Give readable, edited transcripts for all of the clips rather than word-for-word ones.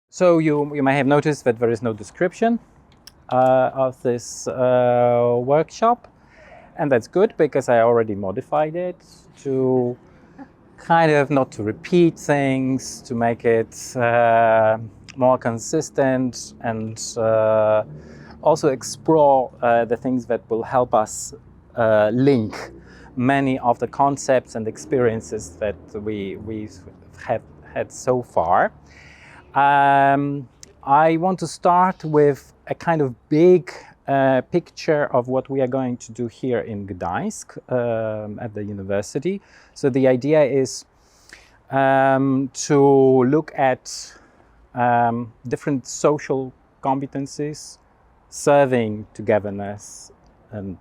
So you may have noticed that there is no description of this workshop, and that's good because I already modified it to kind of not to repeat things, to make it more consistent, and also explore the things that will help us link many of the concepts and experiences that we have had so far. I want to start with a kind of big picture of what we are going to do here in Gdańsk at the university. So the idea is to look at different social competencies, serving togetherness and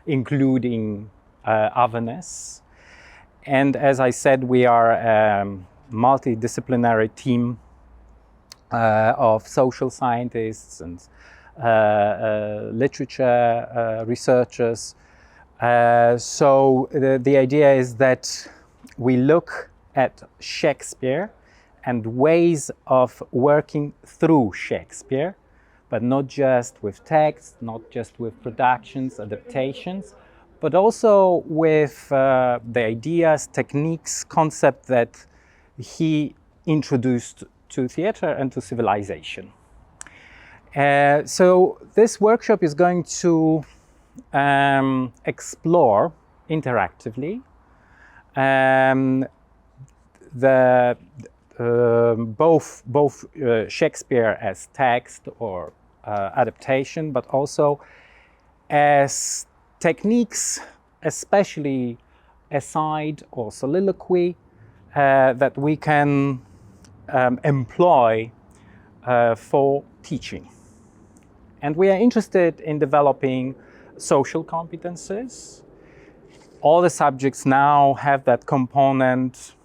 including otherness. And as I said, we are a multidisciplinary team of social scientists and literature researchers. So the idea is that we look at Shakespeare and ways of working through Shakespeare, but not just with text, not just with productions, adaptations, but also with the ideas, techniques, concepts that he introduced to theater and to civilization. So this workshop is going to explore interactively both Shakespeare as text or adaptation, but also as techniques, especially aside or soliloquy, that we can employ for teaching. And we are interested in developing social competences. All the subjects now have that component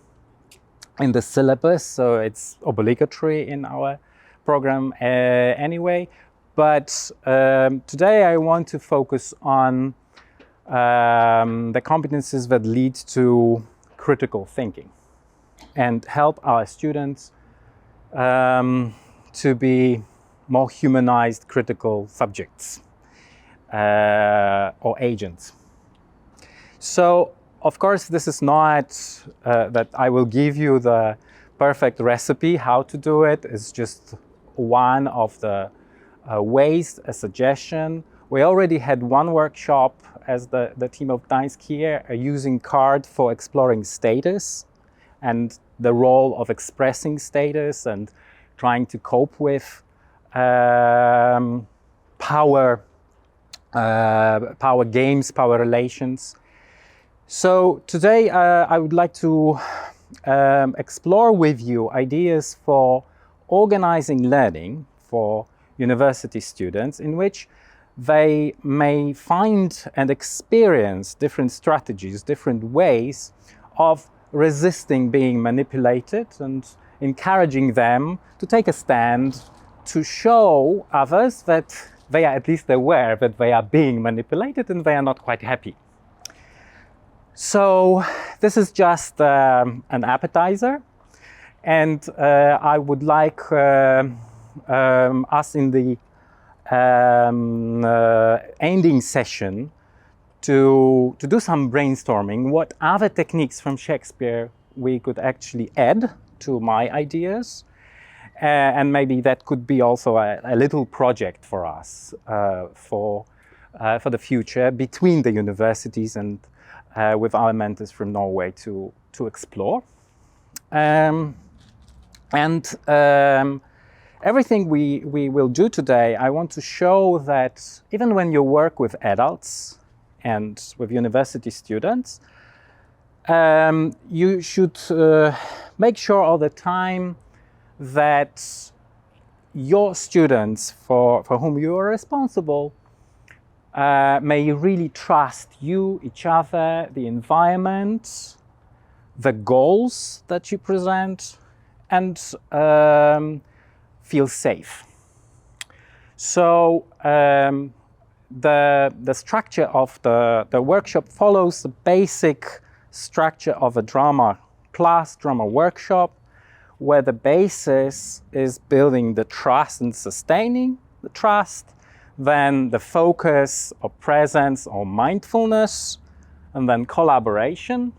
in the syllabus, so it's obligatory in our program anyway. But today I want to focus on the competencies that lead to critical thinking and help our students to be more humanized critical subjects or agents. So, of course, this is not that I will give you the perfect recipe how to do it. It's just one of the ways, a suggestion. We already had one workshop as the team of Gdańsk here using card for exploring status and the role of expressing status and trying to cope with power games, power relations. So today I would like to explore with you ideas for organizing learning for university students in which they may find and experience different strategies, different ways of resisting being manipulated and encouraging them to take a stand to show others that they are at least aware that they are being manipulated and they are not quite happy. So this is just an appetizer, and I would like us in the ending session to do some brainstorming. What other techniques from Shakespeare we could actually add to my ideas, and maybe that could be also a little project for us for the future between the universities and with our mentors from Norway to explore. Everything we will do today, I want to show that even when you work with adults and with university students, you should make sure all the time that your students for whom you are responsible may really trust you, each other, the environment, the goals that you present, and feel safe. So the structure of the workshop follows the basic structure of a drama class, drama workshop, where the basis is building the trust and sustaining the trust, then the focus or presence or mindfulness, and then collaboration,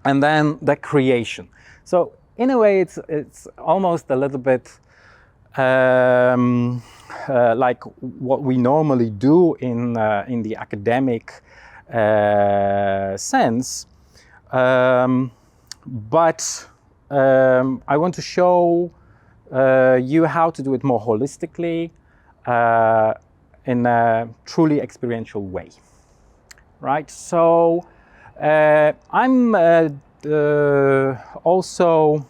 and then the creation. So in a way, it's almost a little bit like what we normally do in the academic sense, but I want to show you how to do it more holistically in a truly experiential way, right? So I'm also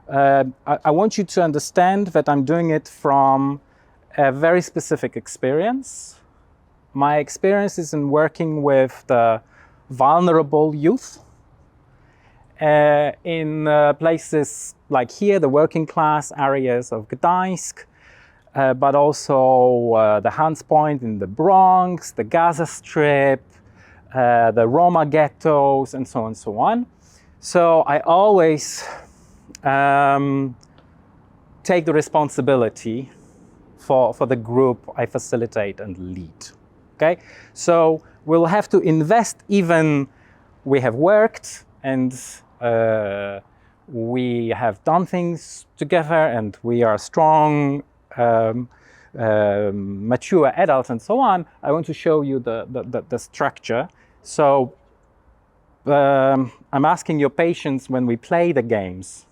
I want you to understand that I'm doing it from a very specific experience. My experience is in working with the vulnerable youth in places like here, the working class areas of Gdańsk, but also the Hans Point in the Bronx, the Gaza Strip, the Roma ghettos, and so on and so on. So I always take the responsibility for the group I facilitate and lead. Okay, so we'll have to invest, even we have worked and we have done things together and we are strong, mature adults and so on. I want to show you the structure. So I'm asking your patience when we play the games,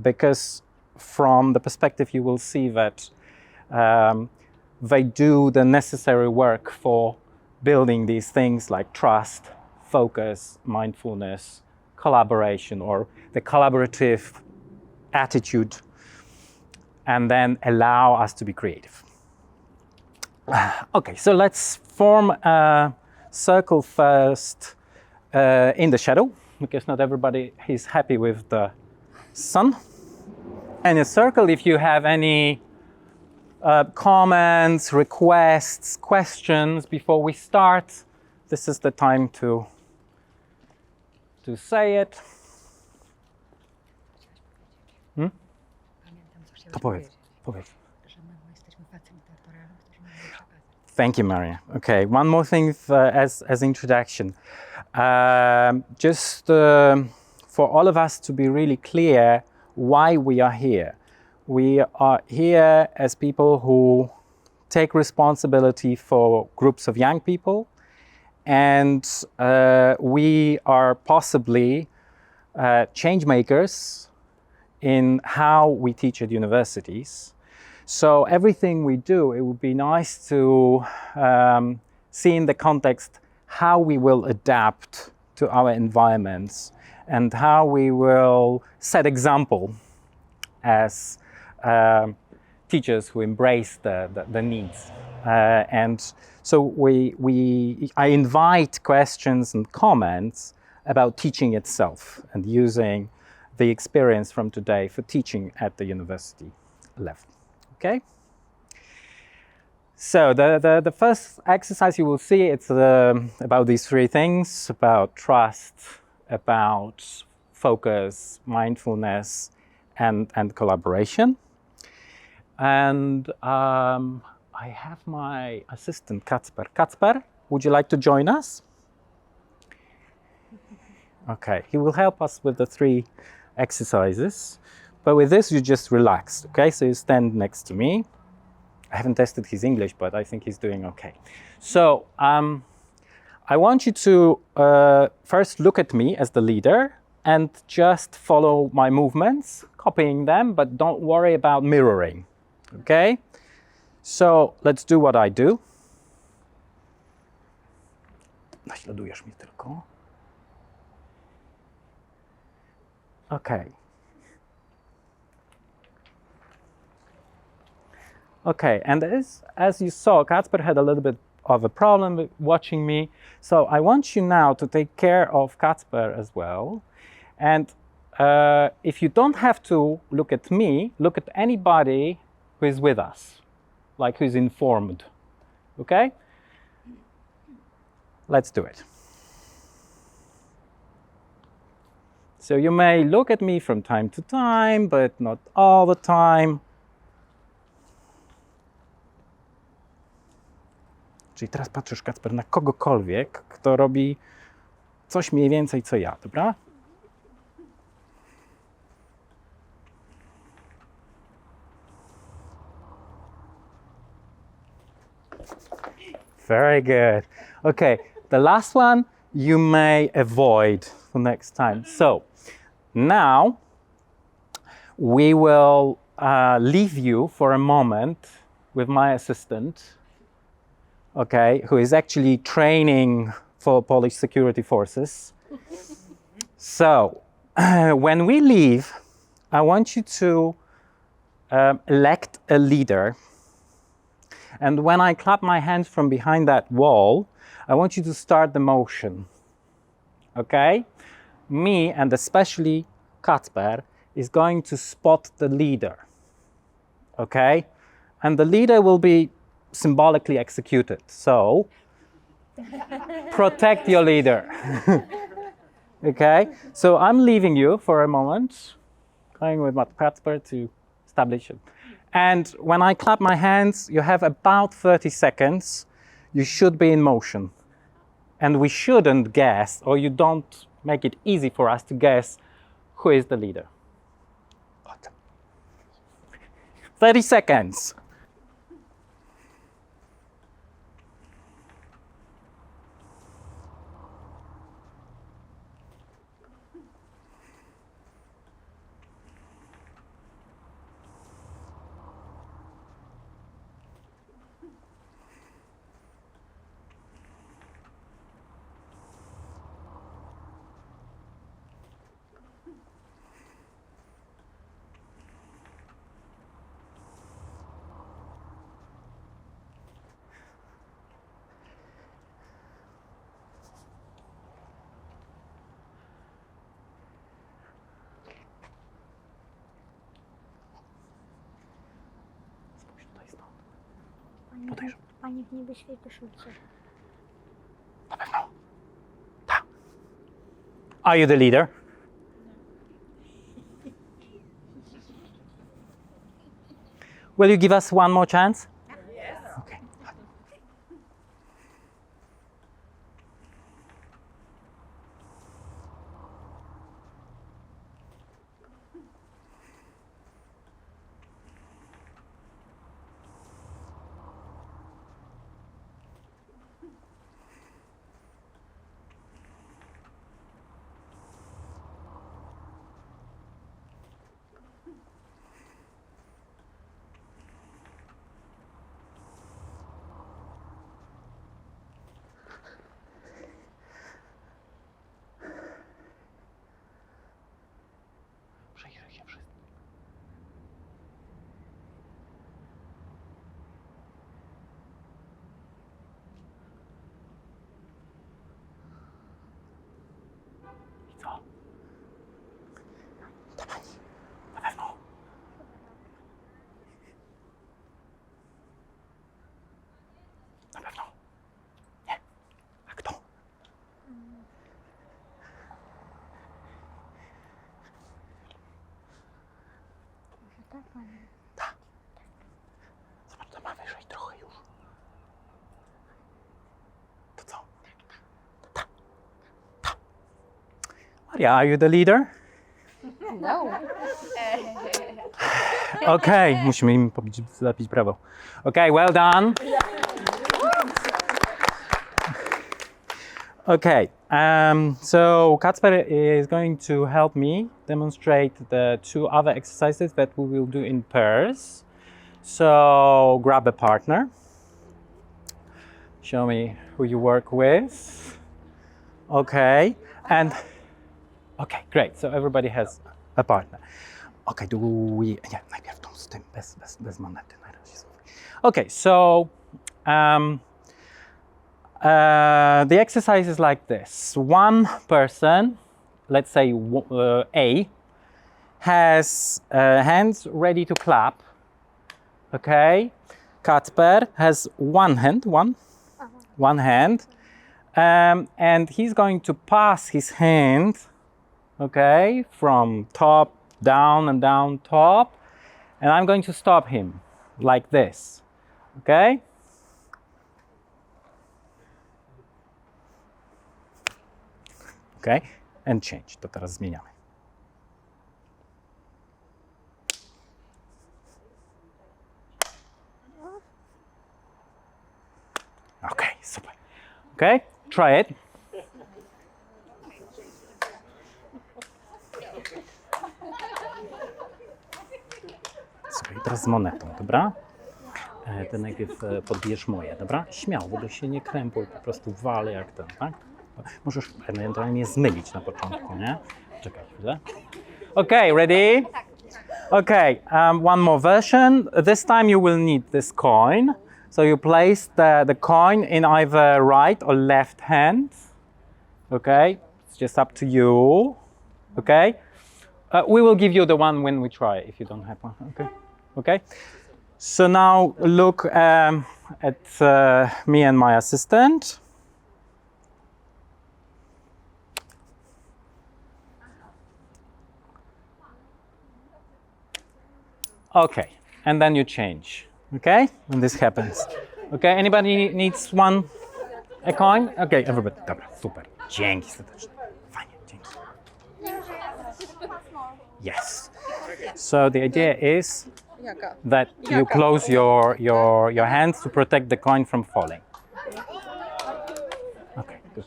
because from the perspective you will see that they do the necessary work for building these things like trust, focus, mindfulness, collaboration, or the collaborative attitude, and then allow us to be creative. Okay, so let's form a circle first in the shadow, because not everybody is happy with the sun. And a circle, if you have any comments, requests, questions before we start, this is the time to say it. To powiedz. Thank you, Maria. Okay, one more thing as introduction. Just for all of us to be really clear why we are here. We are here as people who take responsibility for groups of young people, and we are possibly change makers in how we teach at universities. So everything we do, it would be nice to see in the context how we will adapt to our environments and how we will set example as teachers who embrace the needs. And so I invite questions and comments about teaching itself and using the experience from today for teaching at the university level. Okay? So the first exercise you will see, it's about these three things, about trust, about focus, mindfulness, and collaboration. And I have my assistant, Kacper. Kacper, would you like to join us? Okay, he will help us with the three exercises. But with this, you just relax, okay? So you stand next to me. I haven't tested his English, but I think he's doing okay. So I want you to first look at me as the leader and just follow my movements, copying them, but don't worry about mirroring, okay? So let's do what I do. Naśladujesz mnie tylko. Okay. Okay, and as you saw, Kacper had a little bit of a problem with watching me. So I want you now to take care of Kacper as well. And if you don't have to look at me, look at anybody who is with us, like who's informed. Okay? Let's do it. So you may look at me from time to time, but not all the time. Czyli teraz patrzysz, Kacper, na kogokolwiek, kto robi coś mniej więcej co ja, dobra? Very good. Okay, the last one you may avoid for next time. So now we will leave you for a moment with my assistant, okay, who is actually training for Polish security forces. So when we leave, I want you to elect a leader. And when I clap my hands from behind that wall, I want you to start the motion. Okay? Me, and especially Kacper, is going to spot the leader. Okay? And the leader will be symbolically executed. So, protect your leader. Okay? So I'm leaving you for a moment, going with Kacper to establish it. And when I clap my hands, you have about 30 seconds. You should be in motion. And we shouldn't guess, or you don't make it easy for us to guess who is the leader. 30 seconds. Pani w niebieskiej koszulce. Na pewno. Tak. Are you the leader? Will you give us one more chance? Yes. Okay. Przejrzyj się wszystko. I co? Ta pani. Na pewno. Na pewno. Nie. A kto? Może ta pani. Ta. Zobacz, to ma wyżej trochę już. To co? Ta. Ta. Maria, are you the leader? No. Okay, musimy im zapić brawo. Okay, well done. Okay, so Kacper is going to help me demonstrate the two other exercises that we will do in pairs. So grab a partner. Show me who you work with. Okay, and okay, great. So everybody has a partner. Okay, do we... Nie, najpierw tą z tym, bez monety na razie. Okay, so the exercise is like this. One person, let's say A, has hands ready to clap. Okay, Kacper has one hand, and he's going to pass his hand okay, from top, down and down, top. And I'm going to stop him like this, okay? Okay, and change. To teraz zmieniamy. Okay, super. Okay, try it. Słuchaj, teraz z monetą, dobra? Ty najpierw podbijesz moje, dobra? Śmiało, w ogóle się nie krępuj, po prostu wal jak ten, tak? Możesz ewentualnie zmylić na początku, nie? Czekaj chwilę. Okay, ready? Okay, one more version. This time you will need this coin. So you place the coin in either right or left hand. Okay, it's just up to you. Okay, we will give you the one when we try if you don't have one. Okay, okay. So now look at me and my assistant. Okay, and then you change. Okay, when this happens. Okay, anybody needs a coin? Okay, everybody. Dobra, super. Dzięki serdecznie. Fajnie, dzięki. Yes. So the idea is that you close your hands to protect the coin from falling. Okay, good.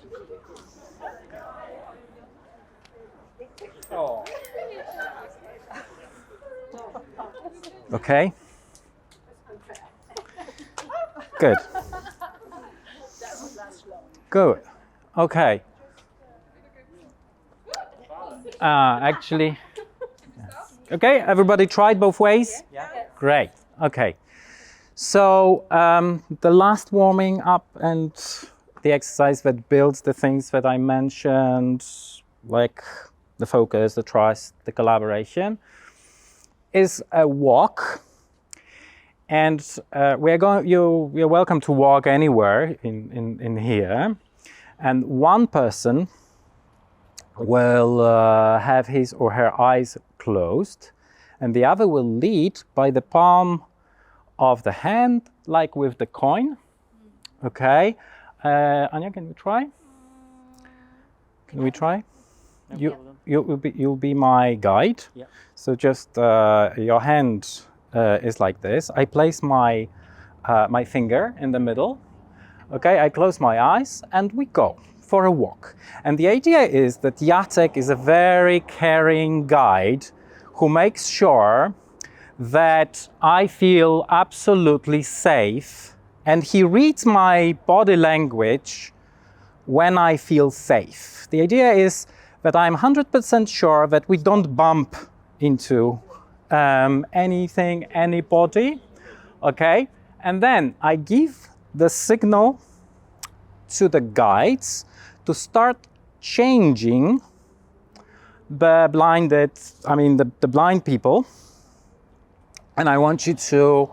Okay. Good. Good. Okay. Actually, yes. Okay, everybody tried both ways? Yeah. Great. Okay. So the last warming up and the exercise that builds the things that I mentioned, like the focus, the trust, the collaboration, is a walk. And you're welcome to walk anywhere in here. And one person will have his or her eyes closed, and the other will lead by the palm of the hand, like with the coin. Okay. Anya, can we try? Can we try? No you'll be my guide. Yeah. So just your hand is like this. I place my finger in the middle. Okay, I close my eyes and we go for a walk. And the idea is that Jacek is a very caring guide who makes sure that I feel absolutely safe, and he reads my body language when I feel safe. The idea is that I'm 100% sure that we don't bump into anything, anybody, okay? And then I give the signal to the guides to start changing the blind people. And I want you to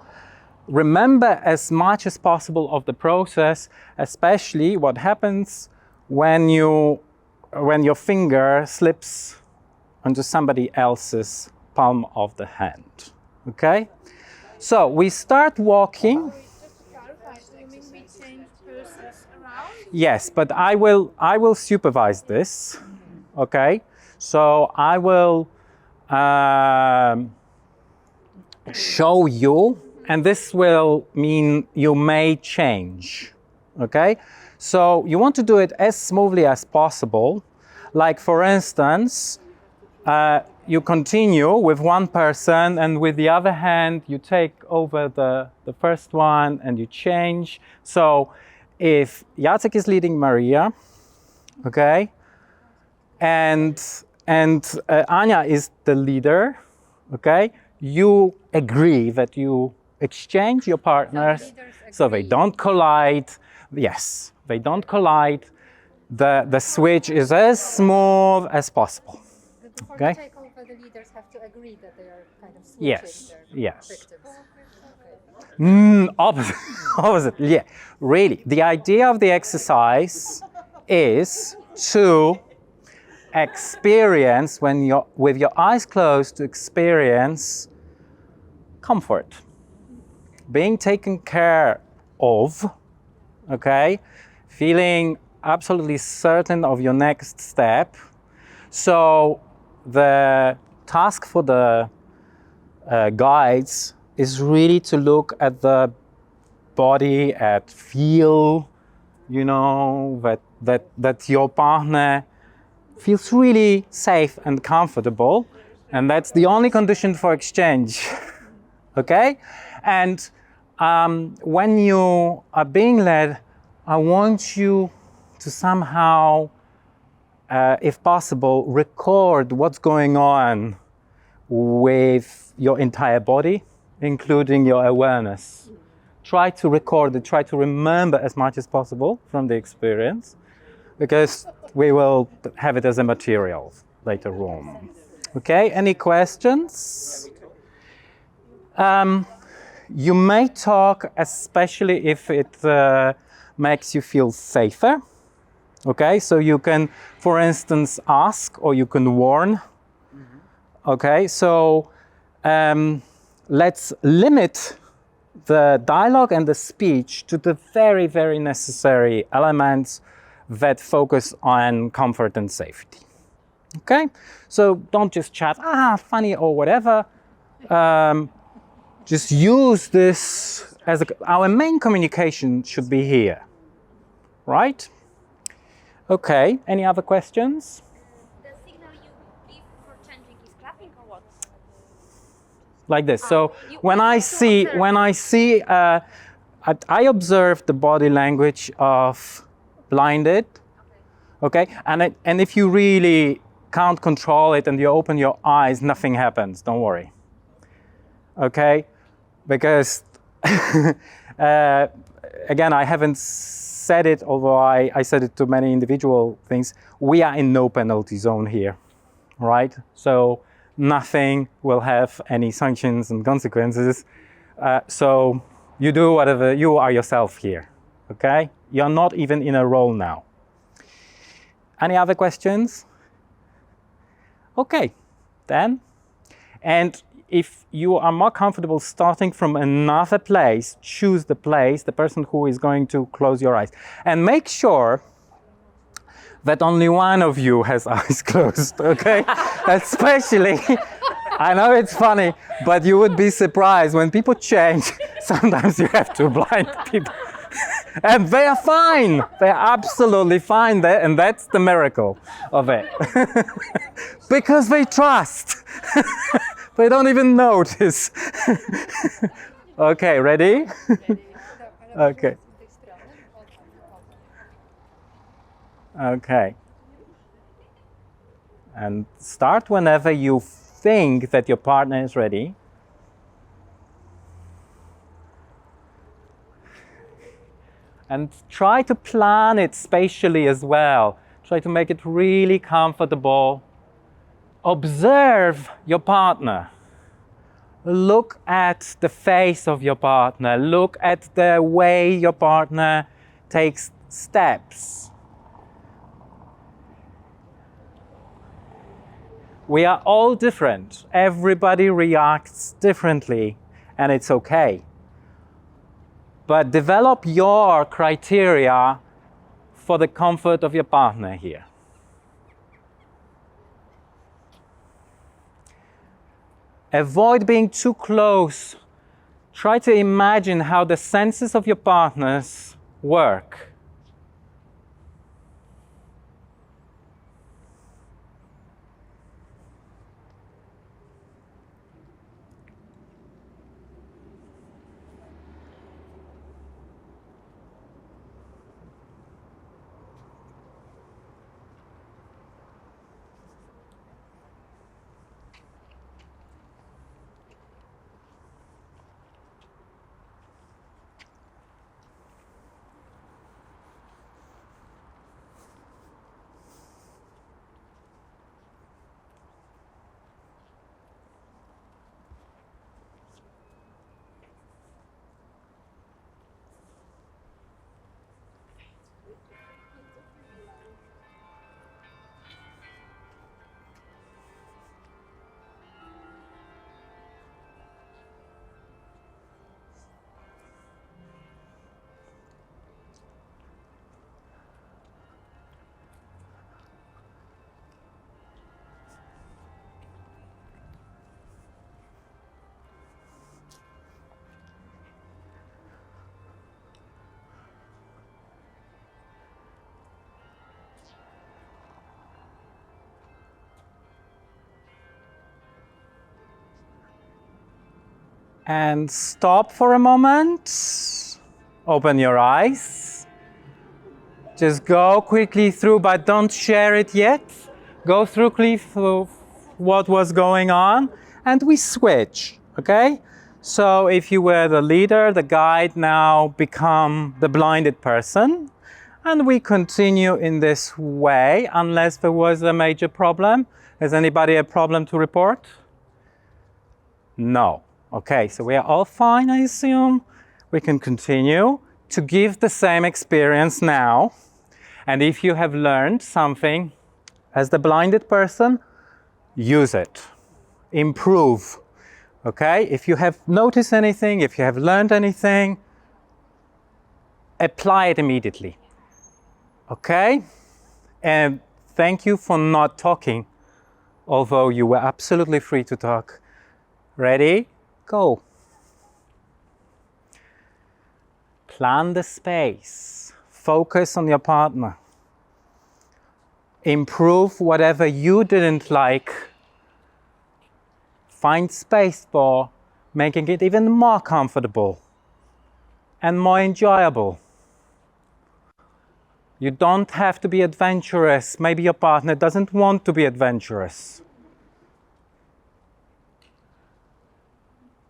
remember as much as possible of the process, especially what happens when your finger slips onto somebody else's palm of the hand. Okay? So we start walking. Yes, but I will supervise this. Okay? So I will show you, and this will mean you may change. Okay? So you want to do it as smoothly as possible. Like for instance, you continue with one person, and with the other hand you take over the first one and you change. So if Jacek is leading Maria, okay, and Anya is the leader, okay, you agree that you exchange your partners so they don't collide. Yes, they don't collide. The switch is as smooth as possible. Before Okay? you take over, the leaders have to agree that they are kind of switching their perspectives. Opposite. Yeah, really. The idea of the exercise is to experience, when you're with your eyes closed, to experience comfort, being taken care of, okay, feeling absolutely certain of your next step. So the task for the guides is really to look at the body, at feel, you know, that your partner feels really safe and comfortable, and that's the only condition for exchange. Okay? And when you are being led, I want you to somehow, if possible, record what's going on with your entire body, including your awareness. Try to record it, try to remember as much as possible from the experience, because we will have it as a material later on. Okay, any questions? You may talk, especially if it makes you feel safer. Okay, so you can, for instance, ask or you can warn. Okay, so let's limit the dialogue and the speech to the very, very necessary elements that focus on comfort and safety. Okay, so don't just chat, funny or whatever. Just use this as our main communication should be here, right? Okay, any other questions? The signal you give for changing is clapping or what? Like this. So when I see, I observe the body language of blinded. Okay, and if you really can't control it and you open your eyes, nothing happens. Don't worry. Okay, because again, I haven't said it, although I said it to many individual things. We are in no penalty zone here, right? So nothing will have any sanctions and consequences. So you do whatever, you are yourself here, okay? You're not even in a role now. Any other questions? Okay, then. And if you are more comfortable starting from another place, choose the place, the person who is going to close your eyes. And make sure that only one of you has eyes closed, okay? Especially, I know it's funny, but you would be surprised when people change, sometimes you have to blind people. And they are fine, they're absolutely fine there, and that's the miracle of it. Because they trust. They don't even notice. Okay, ready? Okay. Okay. And start whenever you think that your partner is ready. And try to plan it spatially as well. Try to make it really comfortable. Observe your partner. Look at the face of your partner. Look at the way your partner takes steps. We are all different. Everybody reacts differently, and it's okay. But develop your criteria for the comfort of your partner here. Avoid being too close. Try to imagine how the senses of your partners work. And stop for a moment. Open your eyes. Just go quickly through, but don't share it yet. Go quickly through what was going on, and we switch, okay? So if you were the leader, the guide, now become the blinded person, and we continue in this way unless there was a major problem. Has anybody a problem to report? No. Okay, so we are all fine, I assume. We can continue to give the same experience now. And if you have learned something as the blinded person, use it. Improve. Okay? If you have noticed anything, if you have learned anything, apply it immediately. Okay? And thank you for not talking, although you were absolutely free to talk. Ready? Go. Plan the space. Focus on your partner. Improve whatever you didn't like. Find space for making it even more comfortable and more enjoyable. You don't have to be adventurous. Maybe your partner doesn't want to be adventurous.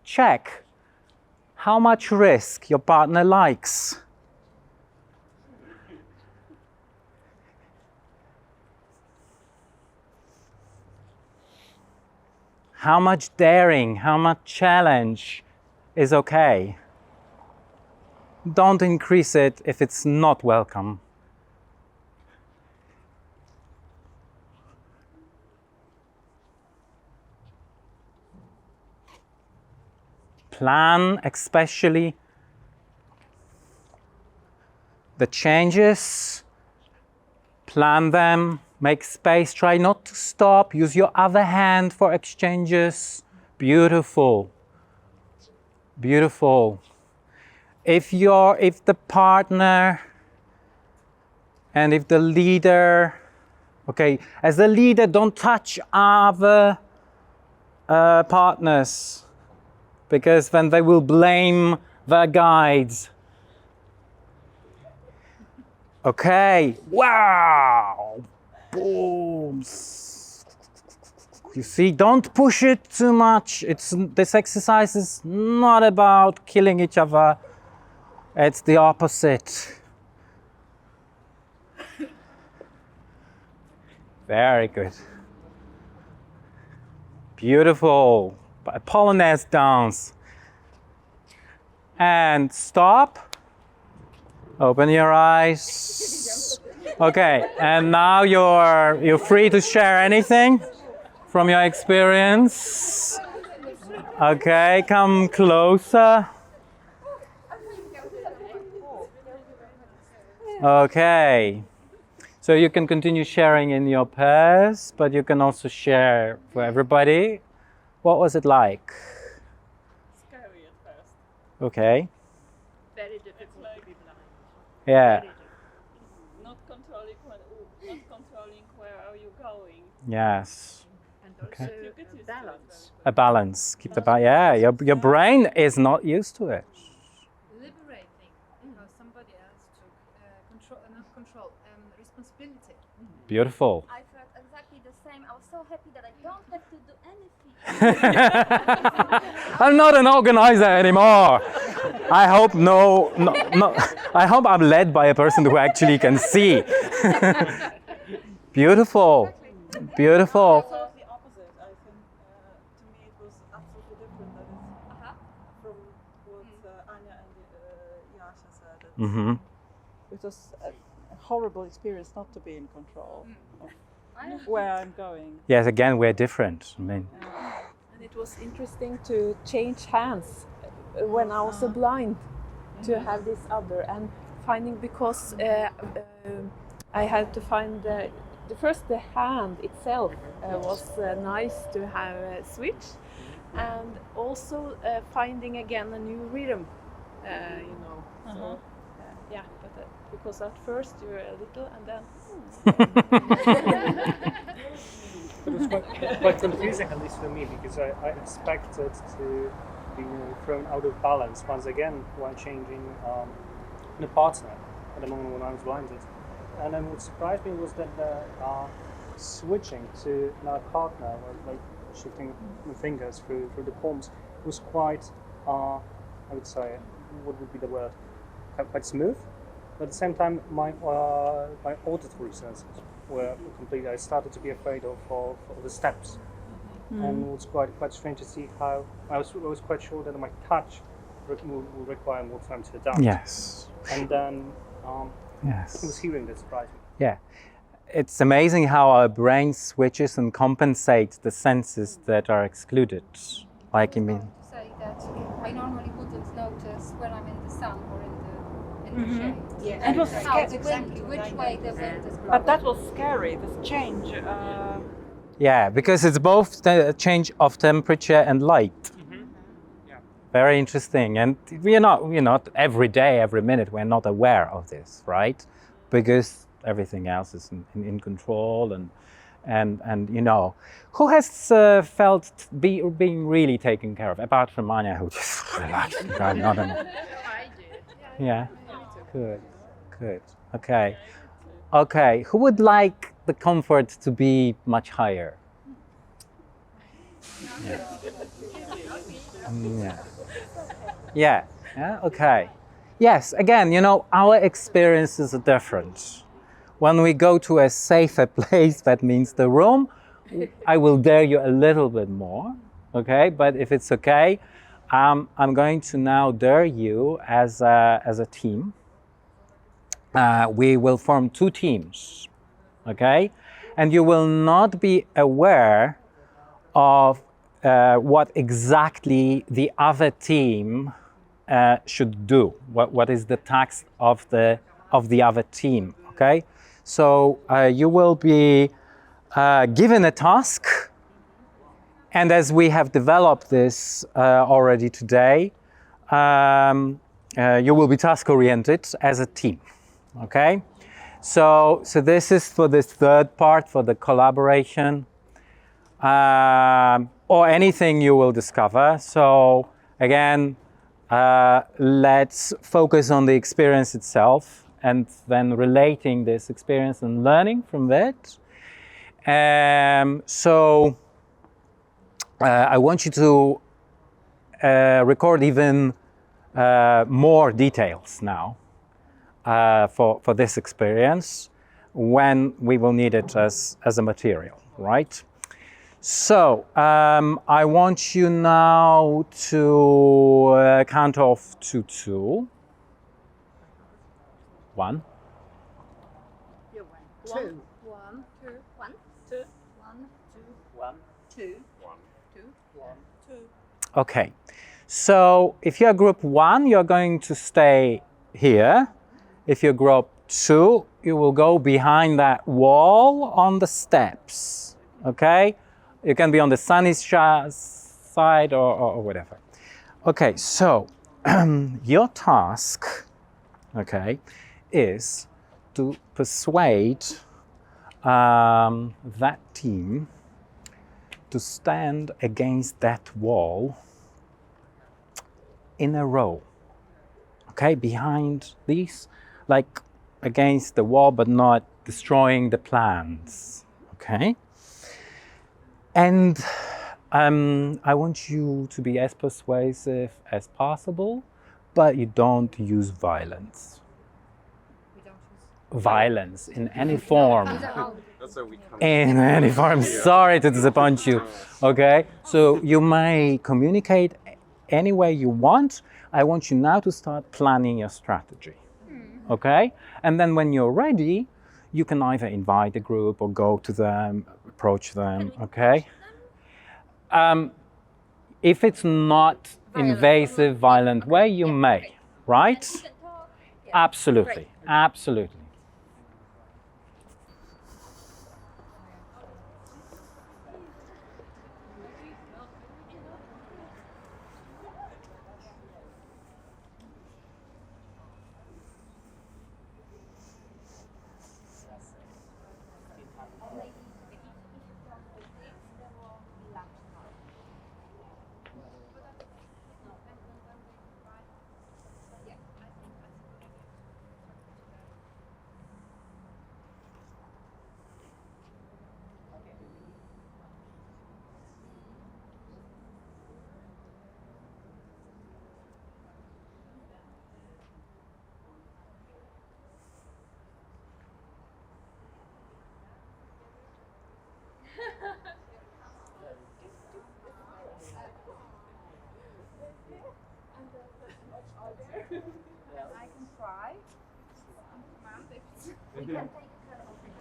Check how much risk your partner likes. How much daring, how much challenge is okay. Don't increase it if it's not welcome. Plan especially the changes, plan them, make space, try not to stop, use your other hand for exchanges. Beautiful, beautiful. If the partner and if the leader, okay, as the leader, don't touch other partners, because then they will blame their guides. Okay, wow, boom. You see, don't push it too much. This exercise is not about killing each other. It's the opposite. Very good. Beautiful. Polonaise dance. And stop. Open your eyes. Okay, and now you're free to share anything from your experience. Okay, come closer. Okay. So you can continue sharing in your pairs, but you can also share for everybody. What was it like? Scary at first. Okay. Very difficult to be blind. Yeah. Not controlling where are you going. Yes. And also Okay. a balance. A balance. Keep the balance. Yeah. Your brain is not used to it. Liberating, because somebody else took responsibility. Beautiful. I felt exactly the same. I was so happy that I don't have to do anything. I'm not an organizer anymore. I hope no. I hope I'm led by a person who actually can see. Beautiful. Beautiful. So the opposite. I think to me it was absolutely different. That is from what Anya and Yasha said. Mm-hmm. It was a horrible experience not to be in control of where I'm going. Yes. Again, we're different. I mean. And it was interesting to change hands when I was blind, to have this other and finding, because I had to find the hand itself was nice to have a switch, and also finding again a new rhythm, So, yeah, but because at first you're a little and then. It was quite confusing, at least for me, because I expected to be thrown out of balance once again while changing the partner at the moment when I was blinded. And then what surprised me was that the switching to another partner, or like shifting the fingers through the palms, was quite, I would say, what would be the word? Quite smooth. But at the same time, my auditory senses were complete. I started to be afraid of the steps, and it was quite strange to see how I was quite sure that my touch will require more time to adapt. Yes. And then yes. it was hearing that surprised me. Yeah. It's amazing how our brain switches and compensates the senses that are excluded. Like you mean. To say that I normally wouldn't notice when I'm in the sun or in the shade. Yeah, and it was How the wind, which way the wind is blowing. But that was scary, this change. Yeah, because it's both the change of temperature and light. Yeah. Very interesting. And we're not every day, every minute, we're not aware of this, right? Because everything else is in control and you know. Who has felt being really taken care of, apart from Anya, who just relaxed? I did. Yeah. Good. Okay. Who would like the comfort to be much higher? Yeah. Okay. Yes. Again, our experiences are different. When we go to a safer place, that means the room, I will dare you a little bit more. Okay. But if it's okay, I'm going to now dare you as a team. We will form 2 teams, okay? And you will not be aware of what exactly the other team should do. What is the task of the other team, okay? So you will be given a task, and as we have developed this already today, you will be task-oriented as a team. Okay, so this is for this third part, for the collaboration, or anything you will discover. So again, let's focus on the experience itself and then relating this experience and learning from that. So I want you to record even more details now. For this experience, when we will need it as a material, right? So I want you now to count off to 2. 1. 2. 1, 2, 1, 2, 1, 2, 1, 2. Okay. So if you're group 1, you're going to stay here. If you're group 2, you will go behind that wall on the steps, okay? You can be on the sunny side or whatever. Okay, so your task, okay, is to persuade that team to stand against that wall in a row, okay, behind these, like against the wall, but not destroying the plans, okay? And I want you to be as persuasive as possible, but you don't use violence. We don't use Violence in any form. That's how we come. In any form. Sorry to disappoint you, okay? So you may communicate any way you want. I want you now to start planning your strategy. Okay? And then when you're ready, you can either invite the group or go to them, approach them, okay? If it's not invasive, violent way, you may, right? Absolutely, absolutely. I can try. We can take care of it.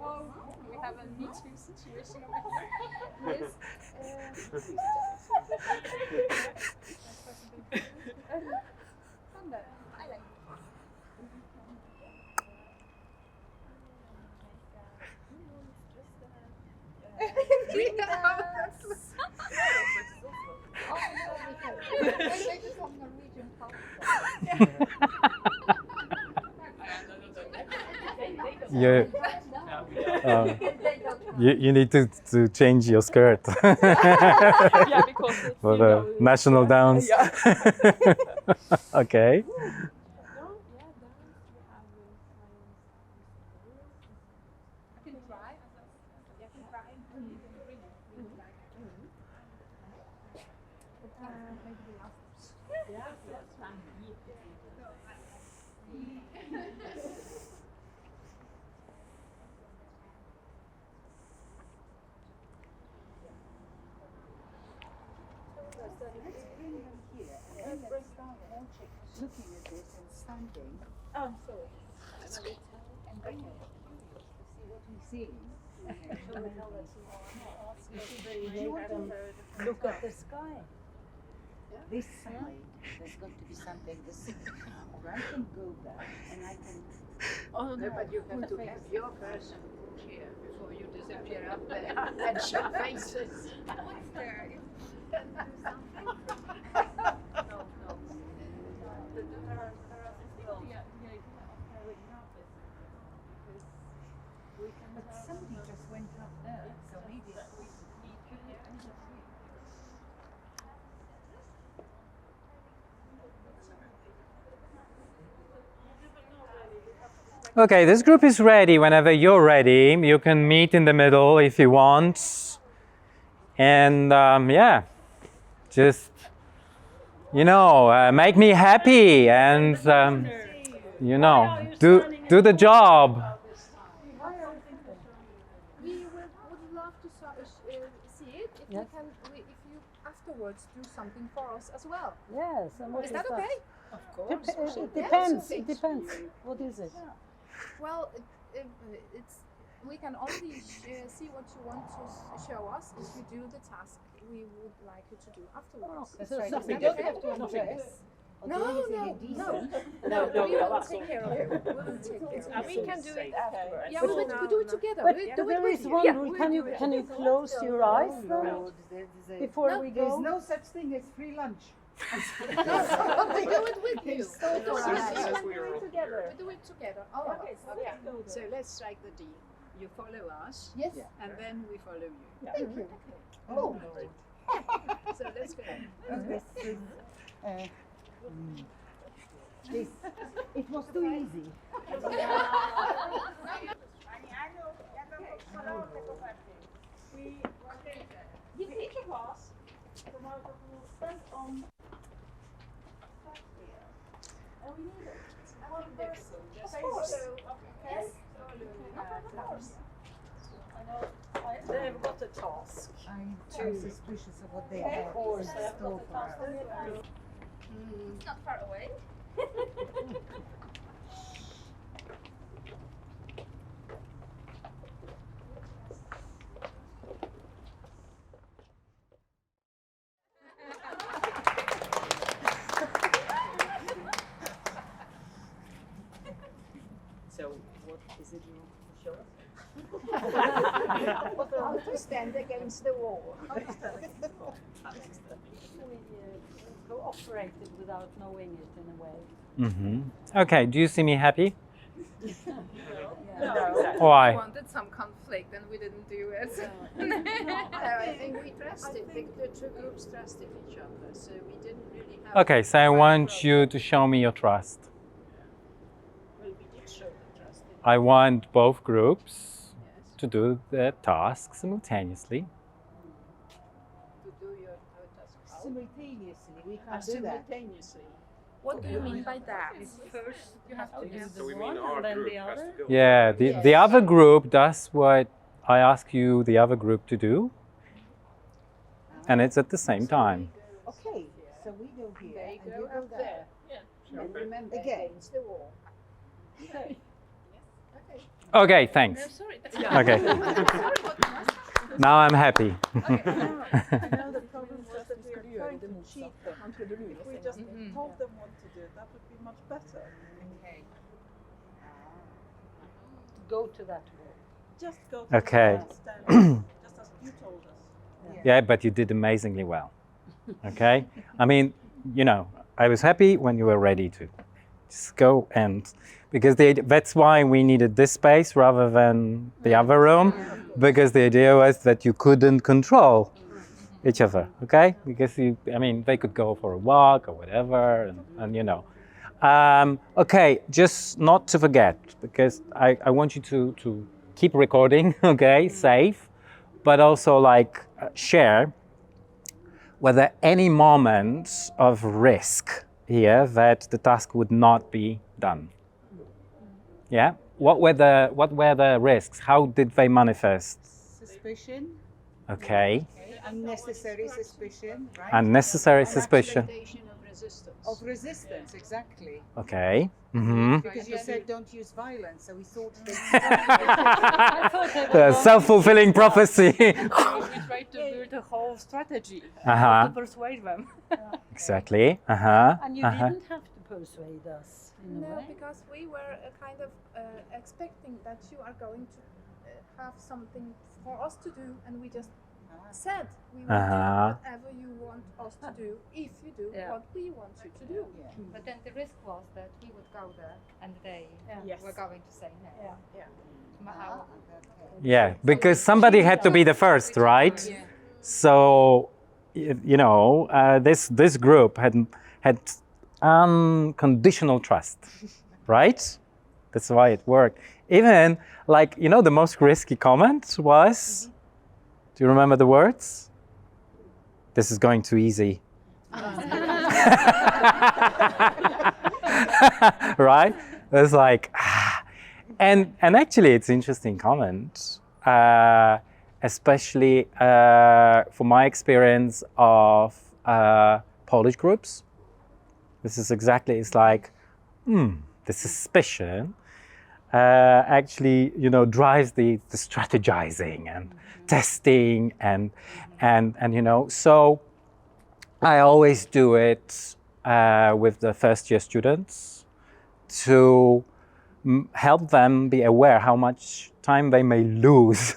Oh, we have a Me Too situation over here. Yes. I like it. They just have Norwegian culture. You need to change your skirt Yeah, because it's, for the national dance. Yeah. Okay. I can try. I can try. Looking at this and standing. Oh, sorry. And then to see what he's seeing. You want to look at the sky. This side, there's got to be something the same. Or I can go back and I can. Oh, no. But you have to have your person here before you disappear up there and show faces. What's there? But somebody just went up there, so maybe we could Okay, this group is ready. Whenever you're ready, you can meet in the middle if you want. And yeah, just, make me happy and, do the job. We would love to see it if you can. If you afterwards do something for us as well. Yes, and what Is that okay? Of course. It depends. It depends. What is it? Well, it's we can only see what you want to show us if you do the task we would like you to do afterwards. So Is we that don't okay? have to undress. No, we will take care of it. We will take care of it. We can do it afterwards. Yeah, we do it together. But We do there it is with one you. rule. Can you close your eyes then before we There's go? no such thing as free lunch. We do it with you. we were all We do it together. All of us. So let's strike the deal. You follow us, Yes. and then we follow you. Thank you. Oh, So let's go. this is, this, it was too easy. Give each of us the amount of will spend on Shakespeare. And we need one person. Just follow. Yes. They've got a task. I'm suspicious of what they have in store for us. It's not far away. So what is it you want to show us? How to stand against the wall. We cooperated without knowing it in a way. Mm-hmm. Okay, do you see me happy? No. Why? We wanted some conflict and we didn't do it. I think we trusted, the two groups trusted each other, so we didn't really have... Okay, so I want you to show me your trust. Well, we did show the trust. I want both groups Yes. to do the task simultaneously. To do your task. Simultaneously, we can't do that. Simultaneously. What do you mean by that? First, you have to do So we the mean one our and then group the has other. to go. Yeah, the other group does what I ask you, the other group, to do, and it's at the same time. Okay, so we go here They and go you go up there. there. And remember, Again. against the wall. Okay. Okay, thanks. Okay. Now I'm happy. I know the problem was that we are trying to cheat them. If we just told them what to do, that would be much better. Okay. Go to that wall. Just go to Okay. the stand, just as you told us. Yeah, but you did amazingly well. Okay? I mean, you know, I was happy when you were ready to just go, and because that's why we needed this space rather than the other room, because the idea was that you couldn't control each other, okay? Because they could go for a walk or whatever, and you know. Okay, just not to forget, because I want you to keep recording, okay, safe, but also share whether any moments of risk here that the task would not be done. Yeah? What were the risks? How did they manifest? Suspicion. Okay. Unnecessary suspicion, right? Unnecessary suspicion. Expectation of resistance. Of resistance, exactly. Okay. Mm-hmm. Because you said don't use violence, so we thought The self-fulfilling prophecy. We tried to build a whole strategy Uh-huh. to persuade them. Exactly. Uh-huh. And you didn't have to persuade us in a No, way. because we were kind of expecting that you are going to have something for us to do, and we just said we will do whatever you want us to do if you do what we want you to do. But then the risk was that we would go there and they were going to say no. How? Yeah, because somebody had to be the first, right? So, you know, this group had unconditional trust, right? That's why it worked. Even the most risky comment was, do you remember the words? This is going too easy. Right? It was and actually it's interesting comment, especially for my experience of Polish groups. This is exactly, it's the suspicion actually, drives the strategizing and testing and so I always do it with the first year students to help them be aware how much time they may lose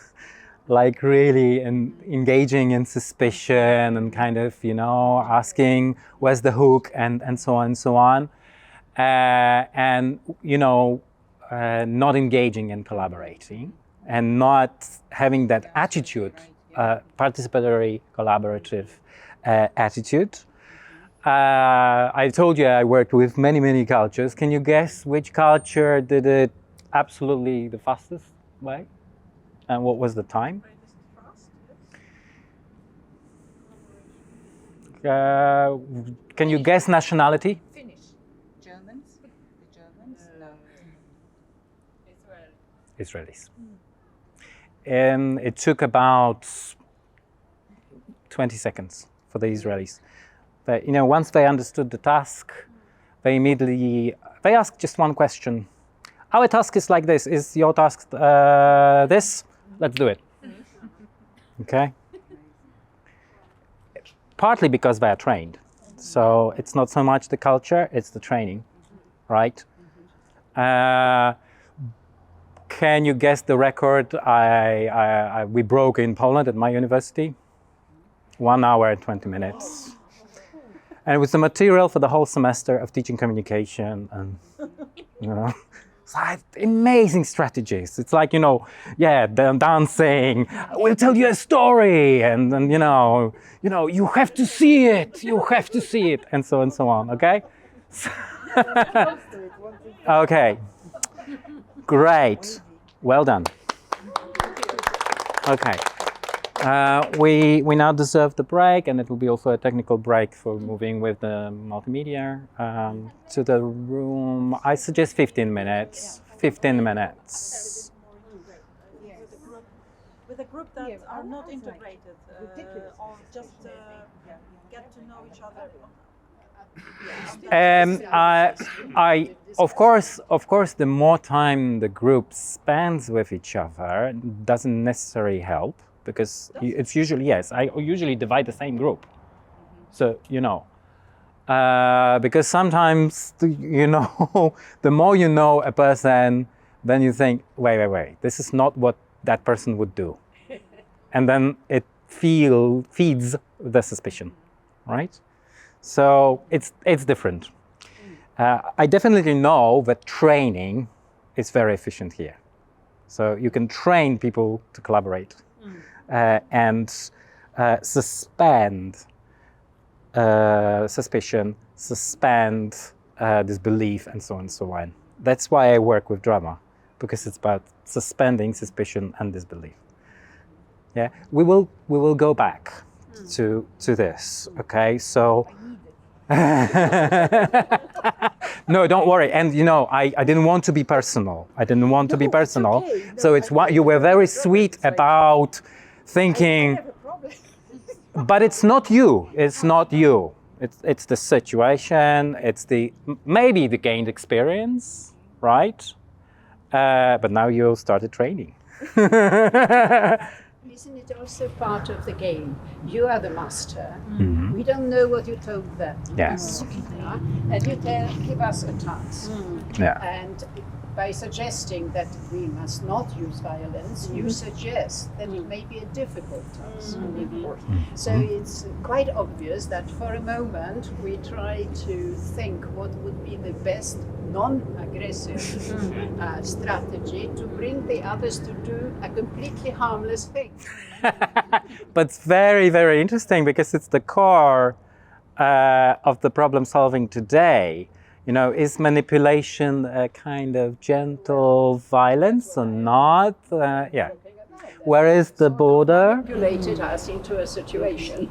really engaging in suspicion and kind of asking where's the hook and so on and so on, and not engaging and collaborating and not having that attitude, participatory collaborative attitude. I told you I worked with many cultures. Can you guess which culture did it absolutely the fastest way? And what was the time? Can you guess nationality? Finish. Germans? The Germans? No. Israelis. It took about 20 seconds for the Israelis. But, once they understood the task, they asked just one question. Our task is like this. Is your task this? Let's do it. Okay? Partly because they are trained. So it's not so much the culture, it's the training, right? Can you guess the record we broke in Poland at my university? 1 hour and 20 minutes. And it was the material for the whole semester of teaching communication and, it's amazing strategies. It's dancing, we'll tell you a story, and then, you have to see it, and so on, okay? Okay, great, well done. Okay, we now deserve the break, and it will be also a technical break for moving with the multimedia to the room. I suggest 15 minutes. 15 minutes. With a group that are not integrated or just get to know each other. Of course, the more time the group spends with each other doesn't necessarily help, because it's usually, yes, I usually divide the same group. So, you know, because sometimes, you know, the more you know a person, then you think, wait, this is not what that person would do. And then it feeds the suspicion, right? So it's different. I definitely know that training is very efficient here. So you can train people to collaborate and suspend suspicion, suspend disbelief, and so on and so on. That's why I work with drama, because it's about suspending suspicion and disbelief. Yeah, we will go back to this. Okay, so no, don't worry. And you know, I didn't want to be personal. Okay. So it's what you were very sweet about thinking. But it's not you. It's not you. It's the situation. It's maybe the gained experience, right? But now you started training. Isn't it also part of the game? You are the master. Mm-hmm. We don't know what you told them. Yes. And you give us a task. Yeah. And by suggesting that we must not use violence, you suggest that it may be a difficult task. So it's quite obvious that for a moment we try to think what would be the best non-aggressive strategy to bring the others to do a completely harmless thing. But it's very, very interesting, because it's the core of the problem solving today. You know, is manipulation a kind of gentle violence or not? Yeah. Where is the border? Manipulated us into a situation.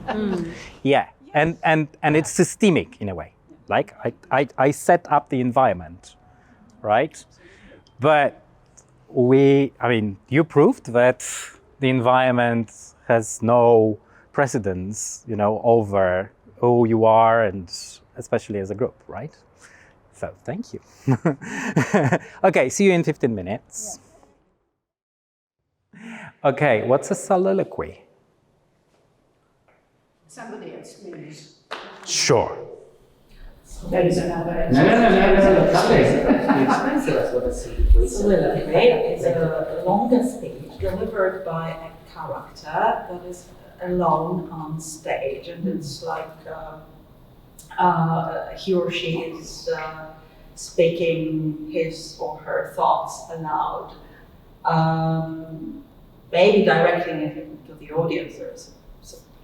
Yeah, and it's systemic in a way. Like I set up the environment, right? But you proved that the environment has no precedence, you know, over who you are, and especially as a group, right? So thank you. Okay, see you in 15 minutes. Okay, what's a soliloquy? Somebody else, please. Sure. There is another. No. Soliloquy is a longer speech delivered by a character that is alone on stage, and it's like he or she is speaking his or her thoughts aloud, maybe directing it to the audience.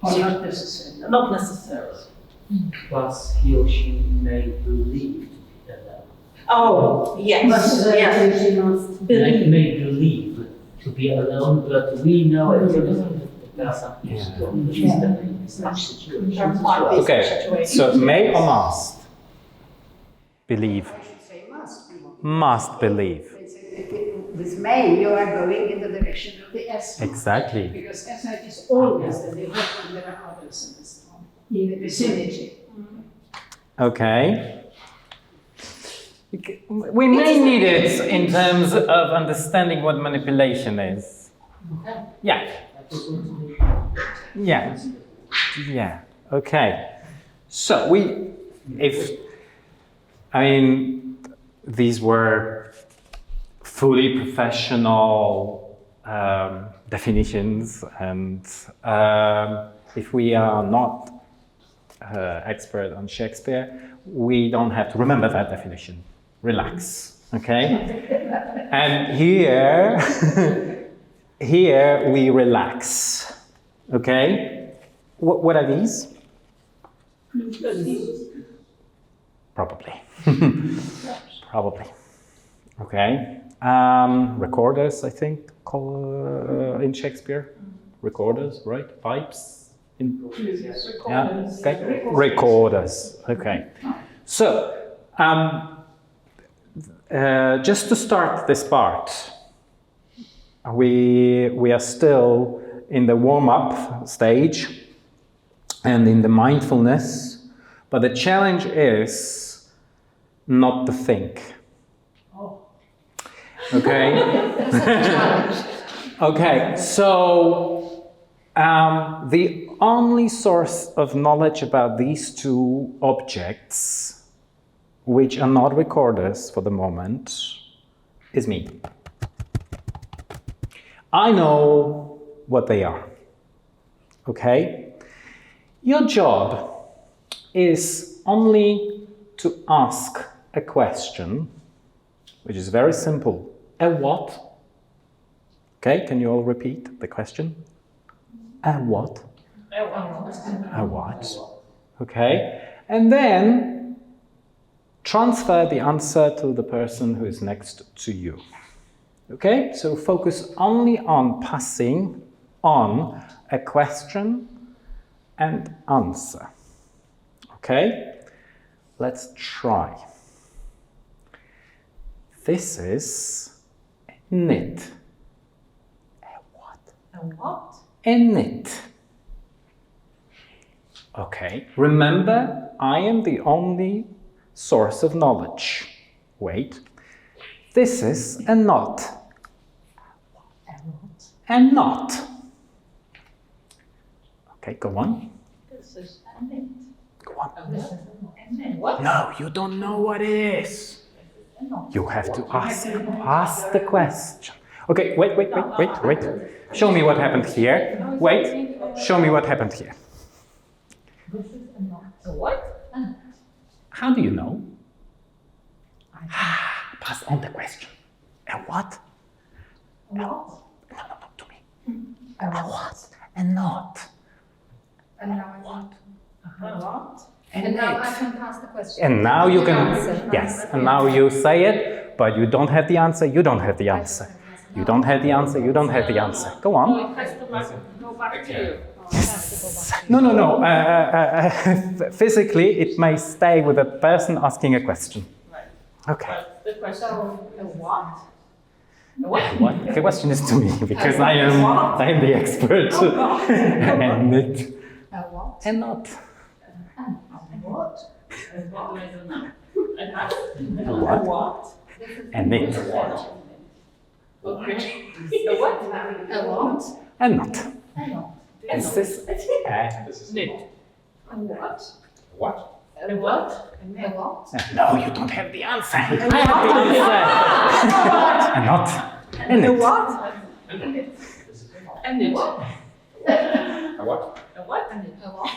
Or not necessarily. Not necessarily. Plus, he or she may believe to be alone. Oh, yes. Yes. She must believe. May believe to be alone, but we know it there's some Okay, so may or must believe? I should say must. Must believe. With may, you are going in the direction of the S. Exactly. Because S is always the liver, and there are others in the vicinity. Okay. We may need it in terms of understanding what manipulation is. Yeah. Yeah. Okay. So these were fully professional definitions, and if we are not expert on Shakespeare, we don't have to remember that definition. Relax, okay? And here we relax, okay? What are these? Probably. Probably. Okay. Recorders, I think, in Shakespeare. Recorders, right? Pipes? Yeah, okay. Recorders, okay. So, just to start this part, we are still in the warm-up stage and in the mindfulness, but the challenge is not to think. Okay? Okay, so the only source of knowledge about these two objects, which are not recorders for the moment, is me. I know what they are. Okay? Your job is only to ask a question, which is very simple. A what? Okay, can you all repeat the question? A what? A what? Okay, and then transfer the answer to the person who is next to you. Okay, so focus only on passing on a question and answer. Okay, let's try. This is knit. A what? A what? A knit. Okay, remember, I am the only source of knowledge. Wait. This is a knot. A knot. Okay, go on. This is a knit. Go on. This is a knit. What? No, you don't know what it is. You have to ask the question. Okay, wait. Show me what happened here. Wait, show me what happened here. This is a knot. A what? A knot. How do you know? Pass on the question. A what? A what? No, to me. A what? A knot. And now I want. A what? And now I can pass the question. And now you can, Answer. yes, and now you say it, but you don't have the answer, you don't have the answer. You don't have the answer, you don't have the answer. Go on. It has to go back to you. No. Physically, it may stay with a person asking a question. Right. Okay. But the question, a what? A What? what? The question is to me, because I am the expert. And it. A what? And not. What? What do I do now? A what? And it. Okay. A what? A what? And not. A what? This is a knit. A what? what? A what? A what? No, you don't have the answer. I have the answer. And not. And it. what? A knit. A what? A what? A what? A what?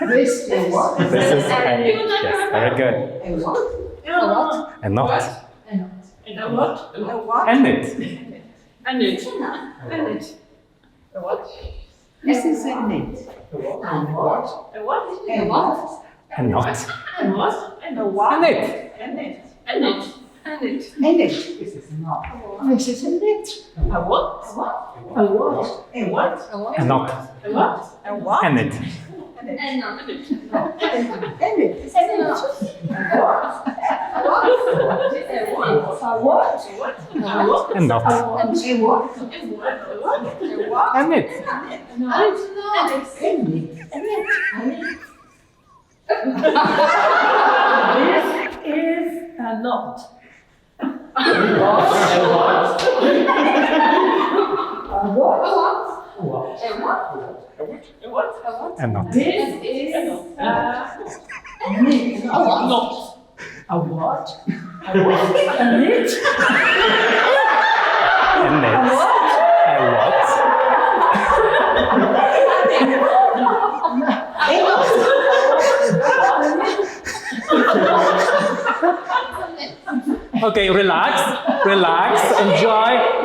This is This is yes, very good. a what? A what? And not. And a what? A what? And it. A knit. A knit. A what? This is a knit. A what? A what? And not. And what? And a what? And it. And it. And it. And it. A knit. This is not. This is a knit. A what? A what? A what? A what? A what? And not. A what? A what? And it. And not. A knit. A knit. A what? And not. And it. This is a knot. And not. This is a knit. A what? A what? A knit. And it. A what? Okay, relax,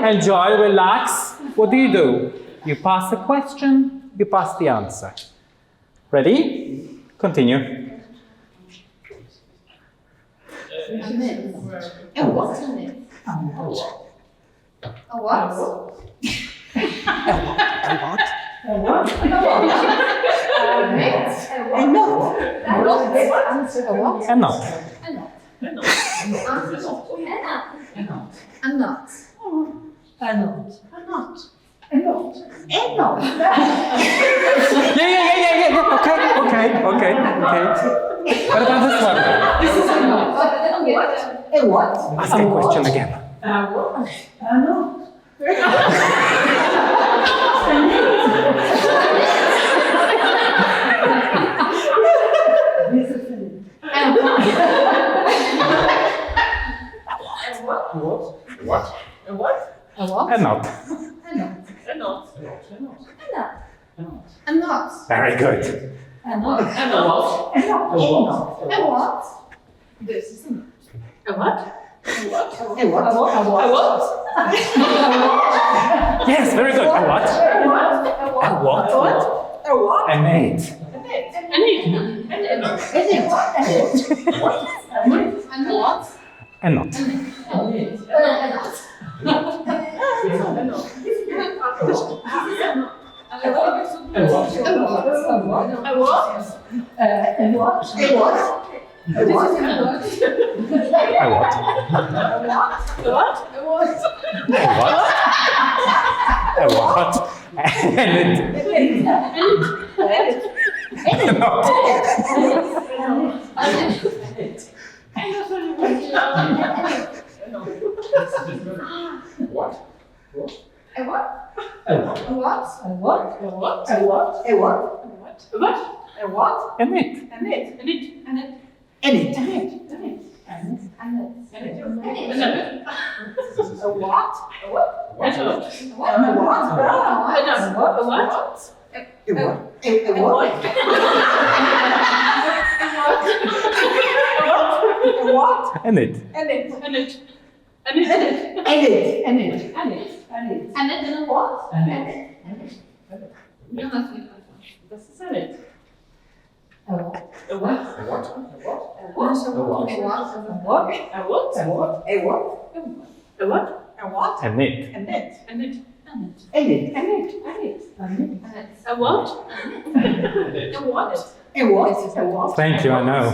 enjoy, relax. What do? You pass the question, you pass the answer. Ready? Continue. A what? A what? A what? Okay. What about this one? A what? Ask a question again. A not. Very good. This is a not. Yes, very good. A what? An eight. A not. Thank you, I know.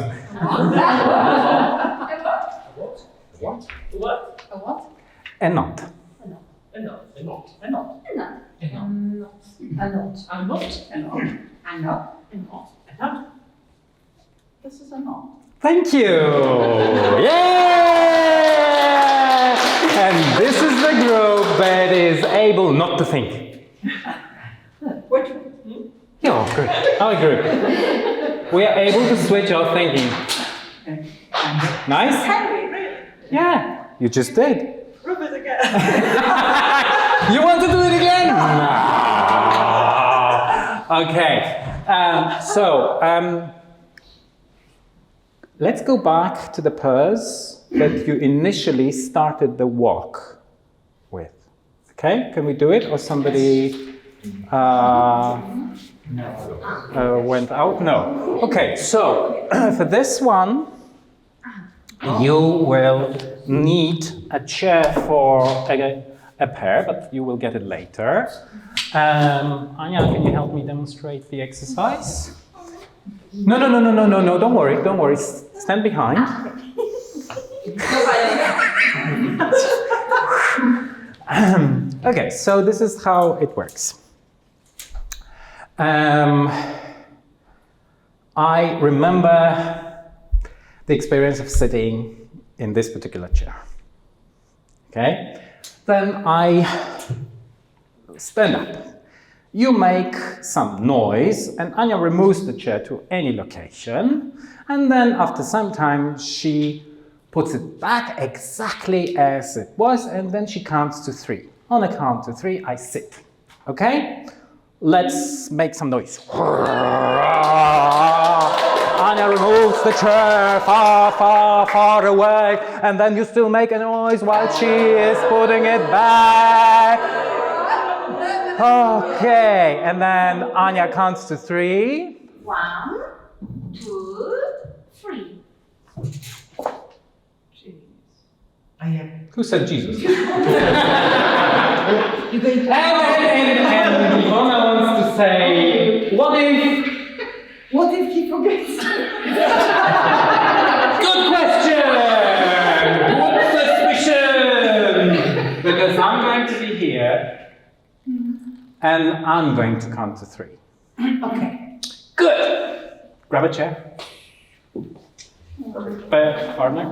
A not. This is a not. Thank you. Yeah! And this is the group that is able not to think. Which? Yeah, good. Our group. We are able to switch our thinking. Nice? Yeah, you just did. Rub it again. You want to do it again? No. Okay. Let's go back to the pose that you initially started the walk with. Okay, can we do it? Or somebody went out? No. Okay, so for this one, you will need a chair for a pair, but you will get it later. Anya, can you help me demonstrate the exercise? No, don't worry. Stand behind. Okay, so this is how it works. I remember the experience of sitting in this particular chair. Okay? Then I stand up. You make some noise, and Anya removes the chair to any location, and then after some time she puts it back exactly as it was, and then she counts to 3. On a count to 3, I sit. Okay? Let's make some noise. Anya removes the chair far away, and then you still make a noise while she is putting it back. Okay, and then Anya counts to 3. 1, 2, 3. Who said Jesus? You're going to And Ivona wants to say, what if he forgets? Good question! Good suspicion! Because I'm going to be here and I'm going to count to 3. Okay. Good! Grab a chair. Partner.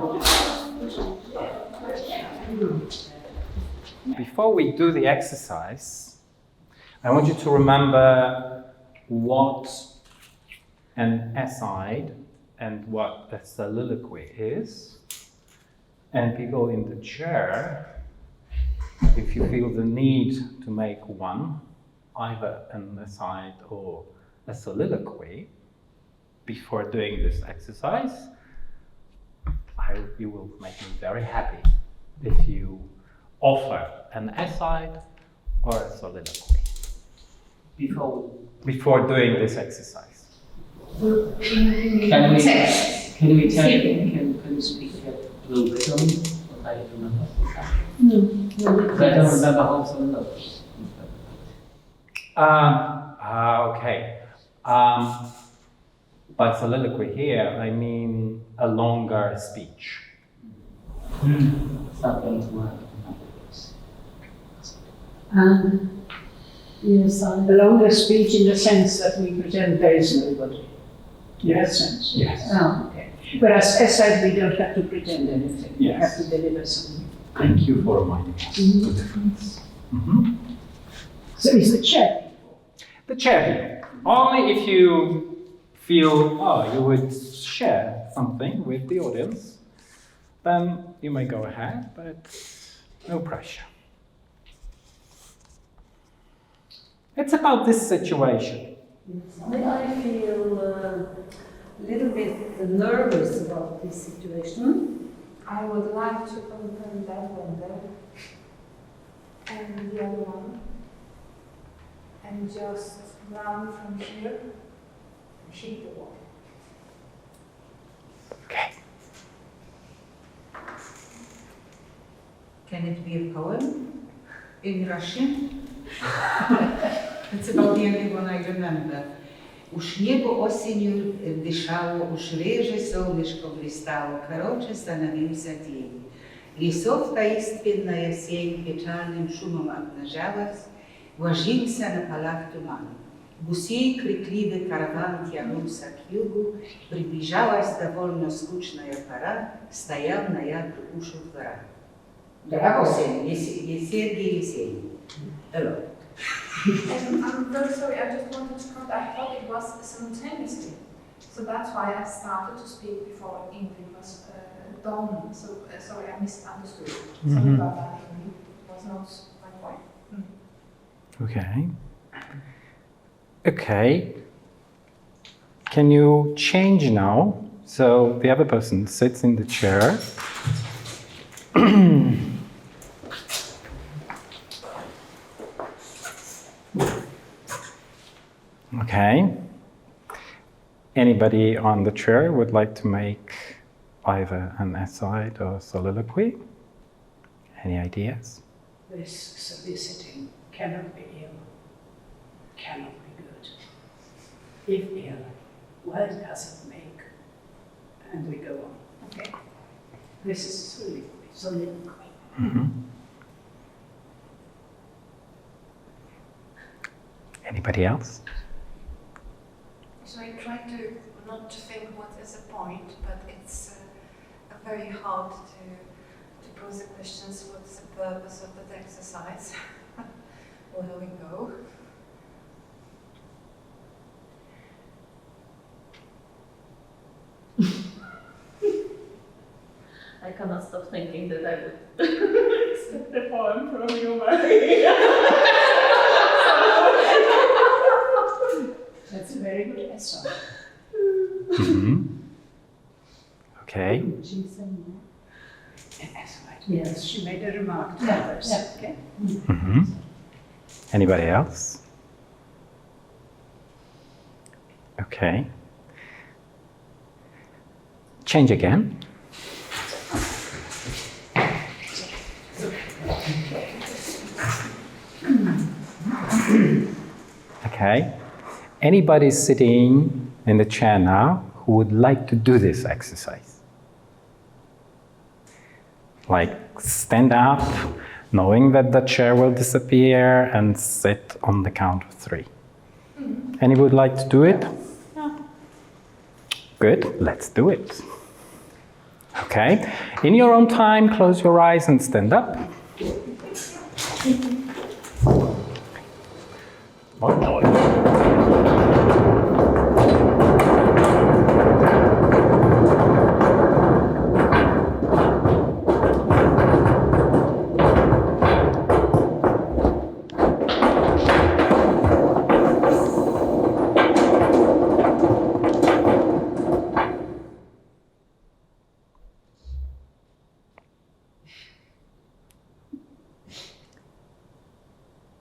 Before we do the exercise, I want you to remember what an aside and what a soliloquy is. And people in the chair, if you feel the need to make one, either an aside or a soliloquy, before doing this exercise, you will make me very happy if you offer an aside or a soliloquy before doing this exercise. Can we tell you, can you speak a little bit on what I remember? No. Because I don't remember how some notes. Okay. By soliloquy here, I mean a longer speech. It's not going to work. Yes, a longer speech in the sense that we pretend there is nobody. In that sense. Yes. Oh, okay. Whereas aside, we don't have to pretend anything. Yes. We have to deliver something. Thank you for reminding us the difference. So is the chair people? The chair people. Only if you feel, you would share something with the audience, then you may go ahead, but no pressure. It's about this situation. I feel a little bit nervous about this situation. I would like to open that window and the other one and just run from here and hit the wall. Okay. Can it be a poem in Russian? It's about the only one I remember. Уж небо осенью дышало, уж реже солнышко блистало, короче становился день. Лесов таинственная сень печальным шумом обнажалась, ложился на полах туман. Гусей крикливый караван тянулся к югу, приближалась довольно скучная пора, стоял ноябрь уж у двора. Осень, Сергей Есень. Hello. I'm very sorry, I just wanted to comment. I thought it was simultaneously. So that's why I started to speak before English was done. So sorry, I misunderstood. Sorry about that. It was not my point. Okay. Okay. Can you change now? So the other person sits in the chair. Okay. Anybody on the chair would like to make either an aside or soliloquy? Any ideas? This soliciting cannot be ill, cannot be good. If ill, why does it make? And we go on. Okay. This is soliloquy. Anybody else? So I try to not to think what is the point, but it's very hard to pose the questions. What's the purpose of that exercise? Where we go? I cannot stop thinking that I would expect the poem from you, Marie. That's a very good essay. Okay. She said no. An essay. Yes, she made a remark to others. Okay. Anybody else? Okay. Change again. Okay. Anybody sitting in the chair now who would like to do this exercise? Like stand up, knowing that the chair will disappear, and sit on the count of 3. Anybody would like to do it? No. Good, let's do it. Okay, in your own time, close your eyes and stand up. Oh, no.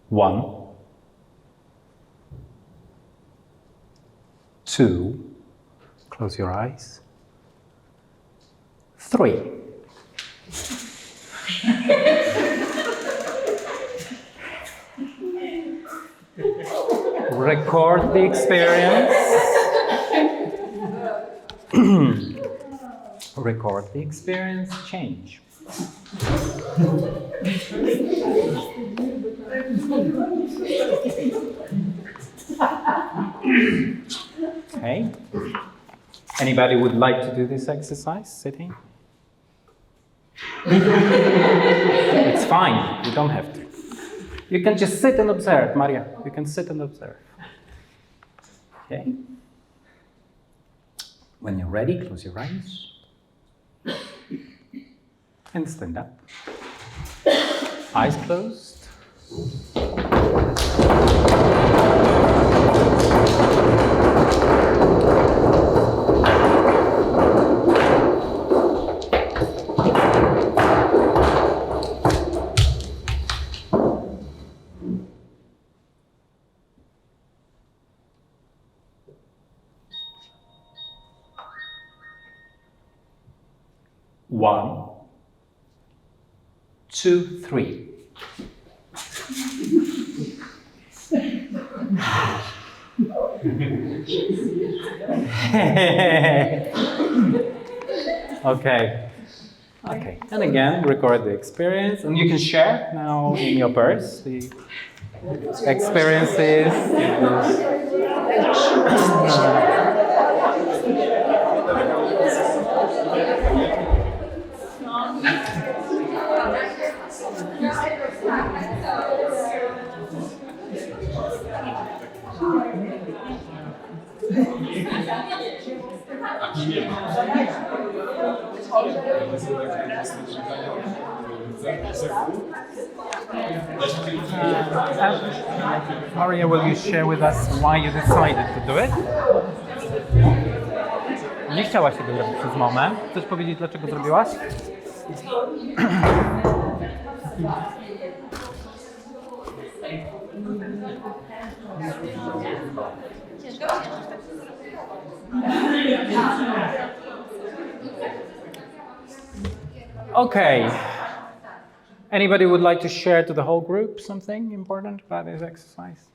1, 2, close your eyes, 3. Record the experience. Record the experience, change. Okay. Anybody would like to do this exercise, sitting? It's fine, you don't have to. You can just sit and observe, Maria. You can sit and observe. Okay. When you're ready, close your eyes. And stand up. Eyes closed. One, 2, 3. Okay. Okay. And again, record the experience, and you can share now in your purse the experiences. Maria, will you share with us why you decided to do it? Nie chciałaś tego zrobić przez moment. Chcesz powiedzieć, dlaczego zrobiłaś? Okay. Anybody would like to share to the whole group something important about this exercise?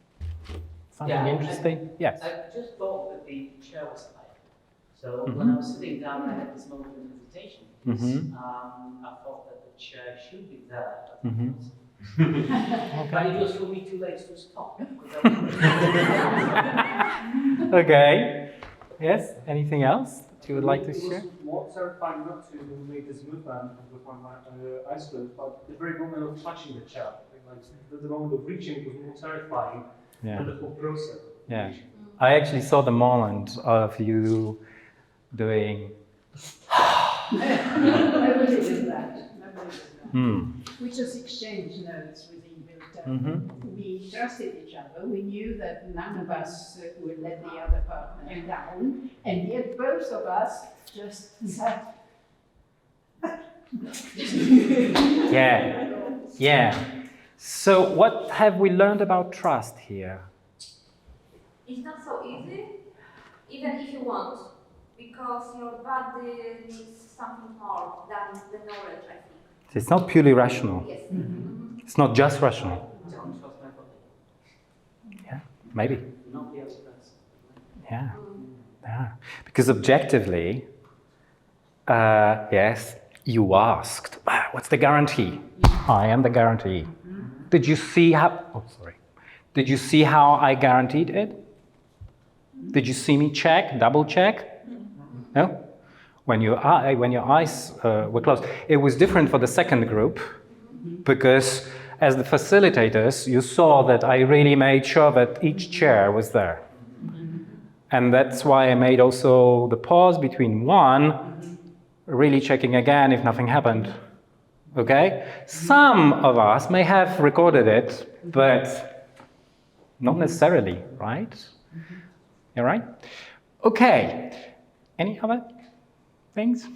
Something interesting? Yes. I just thought that the chair was high. So when I was sitting down, I had this moment of hesitation because I thought that the chair should be there. But, but it was for me too late to stop. Okay. Yes. Anything else that you would like to share? It was more terrifying not to make this movement with my eyes closed, but the very moment of touching the chair, like the moment of reaching was more terrifying than the whole process. Yeah. I actually saw the moment of you doing. Nobody did that. We just exchanged notes with Ingrid. We trusted each other. We knew that none of us would let the other partner down, and yet both of us just sat. Yeah. So what have we learned about trust here? It's not so easy, even if you want, because your body needs something more than the knowledge, I think. It's not purely rational. Yes. It's not just rational. Don't trust my body. Yeah. Maybe. Not the other person. Yeah. Yeah. Because objectively, yes, you asked, what's the guarantee? I am the guarantee. Did you see how, Did you see how I guaranteed it? Did you see me check, double check? No? When your eyes were closed. It was different for the second group because as the facilitators, you saw that I really made sure that each chair was there. And that's why I made also the pause between one, really checking again if nothing happened. Okay? Some of us may have recorded it, but not necessarily, right? All right? Okay. Any other things?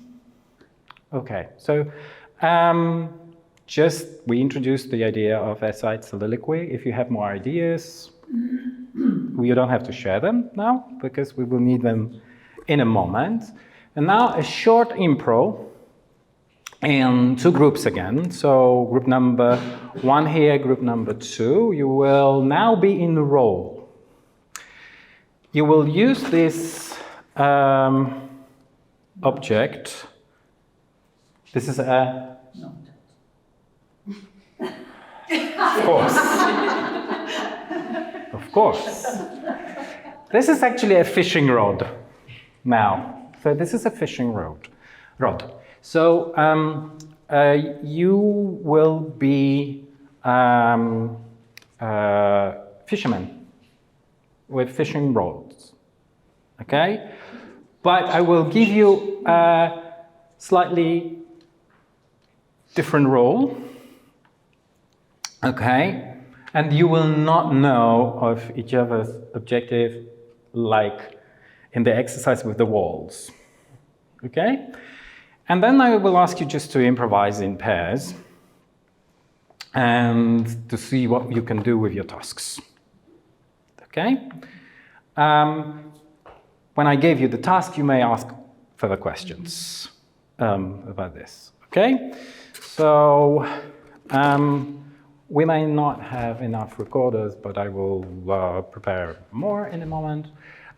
Okay. So, we introduced the idea of aside soliloquy. If you have more ideas, you don't have to share them now because we will need them in a moment. And now a short impro in two groups again. So group number 1 here, group number 2. You will now be in the role. You will use this object. This is a... Of course. Of course. This is actually a fishing rod now. So this is a fishing rod. So you will be fishermen with fishing rods, okay? But I will give you a slightly different role, okay? And you will not know of each other's objective like in the exercise with the walls, okay? And then I will ask you just to improvise in pairs and to see what you can do with your tasks, okay? When I gave you the task, you may ask further questions about this, okay? So we may not have enough recorders, but I will prepare more in a moment.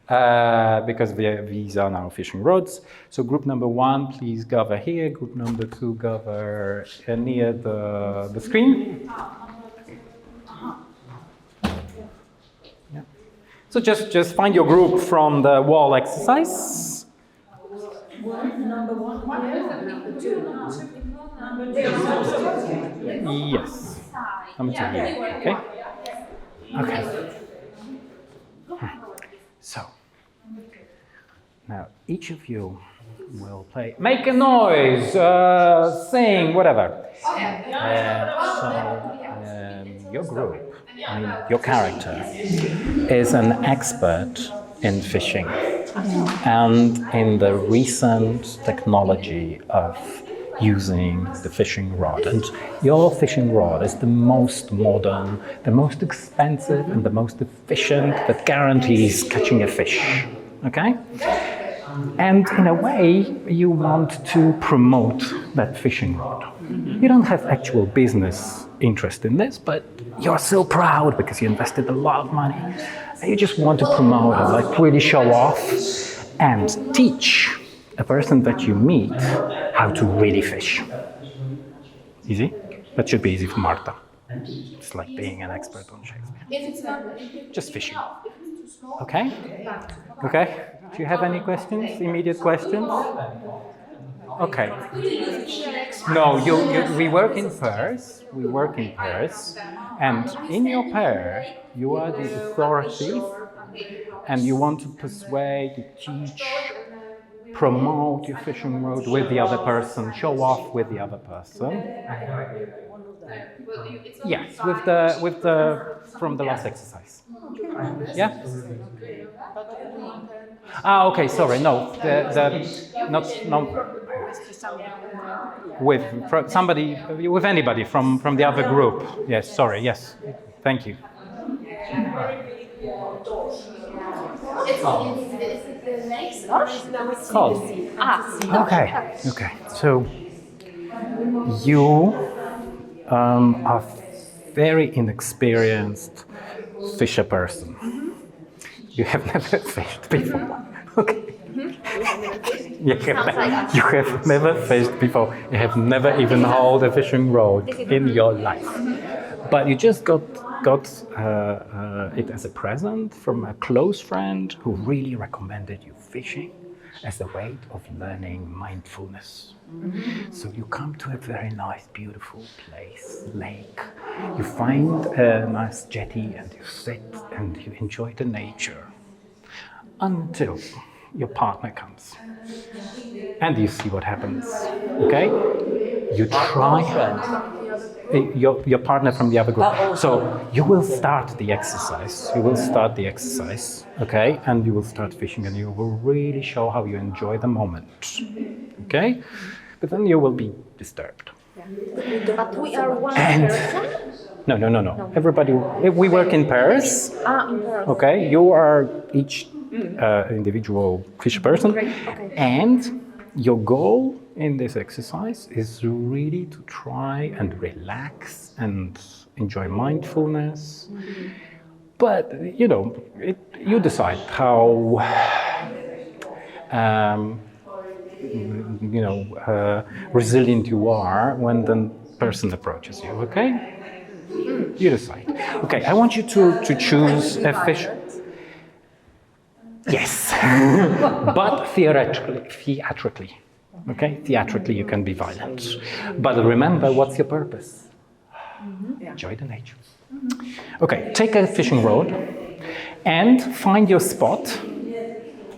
Because these are now fishing rods. So group number 1, please gather here. Group number 2, gather near the screen. Yeah. So just find your group from the wall exercise. Number 1, number 2, number 2. Yes. Number 2 here. Okay. Okay. So, now each of you will play, make a noise, sing, whatever. Your group, I mean your character, is an expert in fishing and in the recent technology of using the fishing rod. And your fishing rod is the most modern, the most expensive, and the most efficient that guarantees catching a fish, okay? And in a way, you want to promote that fishing rod. You don't have actual business interest in this, but you're so proud because you invested a lot of money. And you just want to promote it, like really show off and teach a person that you meet how to really fish. Easy? That should be easy for Marta. It's like being an expert on Shakespeare. Just fishing. Okay? Okay? Do you have any questions? Immediate questions? Okay. No, we work in pairs. We work in pairs. And in your pair, you are the authority and you want to persuade, teach, promote your fishing rod with the other person, show off with the other person. Yes, with the from the last exercise. Yeah. Ah, okay. Sorry, no, with somebody, with anybody from the other group. Yes, sorry. Yes, thank you. Called. Okay. So you are very inexperienced fisher person. You have never fished before. Okay. You have never fished before. You have never even held a fishing rod in your life. But you just got it as a present from a close friend who really recommended you fishing as a way of learning mindfulness. So you come to a very nice, beautiful place, lake. You find a nice jetty and you sit and you enjoy the nature until your partner comes. And you see what happens, okay? You try, your partner from the other group. So you will start the exercise, okay? And you will start fishing and you will really show how you enjoy the moment, okay? But then you will be disturbed. But we are one person? No. Everybody, we work in pairs, In pairs. okay? You are each individual fish person, and your goal in this exercise is really to try and relax and enjoy mindfulness. But you decide how resilient you are when the person approaches you. Okay, you decide. Okay, I want you to choose a fish. Yes, but theatrically. Okay, theatrically you can be violent. But remember, what's your purpose? Enjoy the nature. Okay, take a fishing rod and find your spot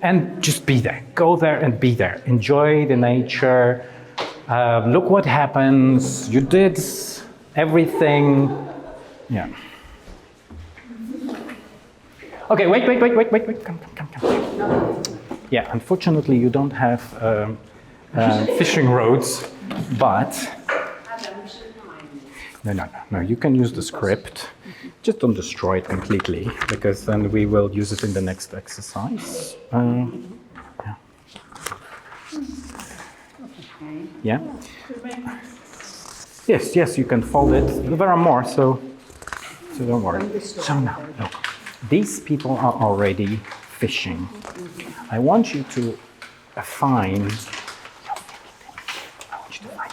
and just be there. Go there and be there. Enjoy the nature. Look what happens. You did everything. Yeah. Okay, wait. Come. Yeah, unfortunately you don't have fishing rods, but no, you can use the script. Just don't destroy it completely, because then we will use it in the next exercise. Yeah. Yes, you can fold it. There are more, so don't worry. So now, look, these people are already fishing. I want you to find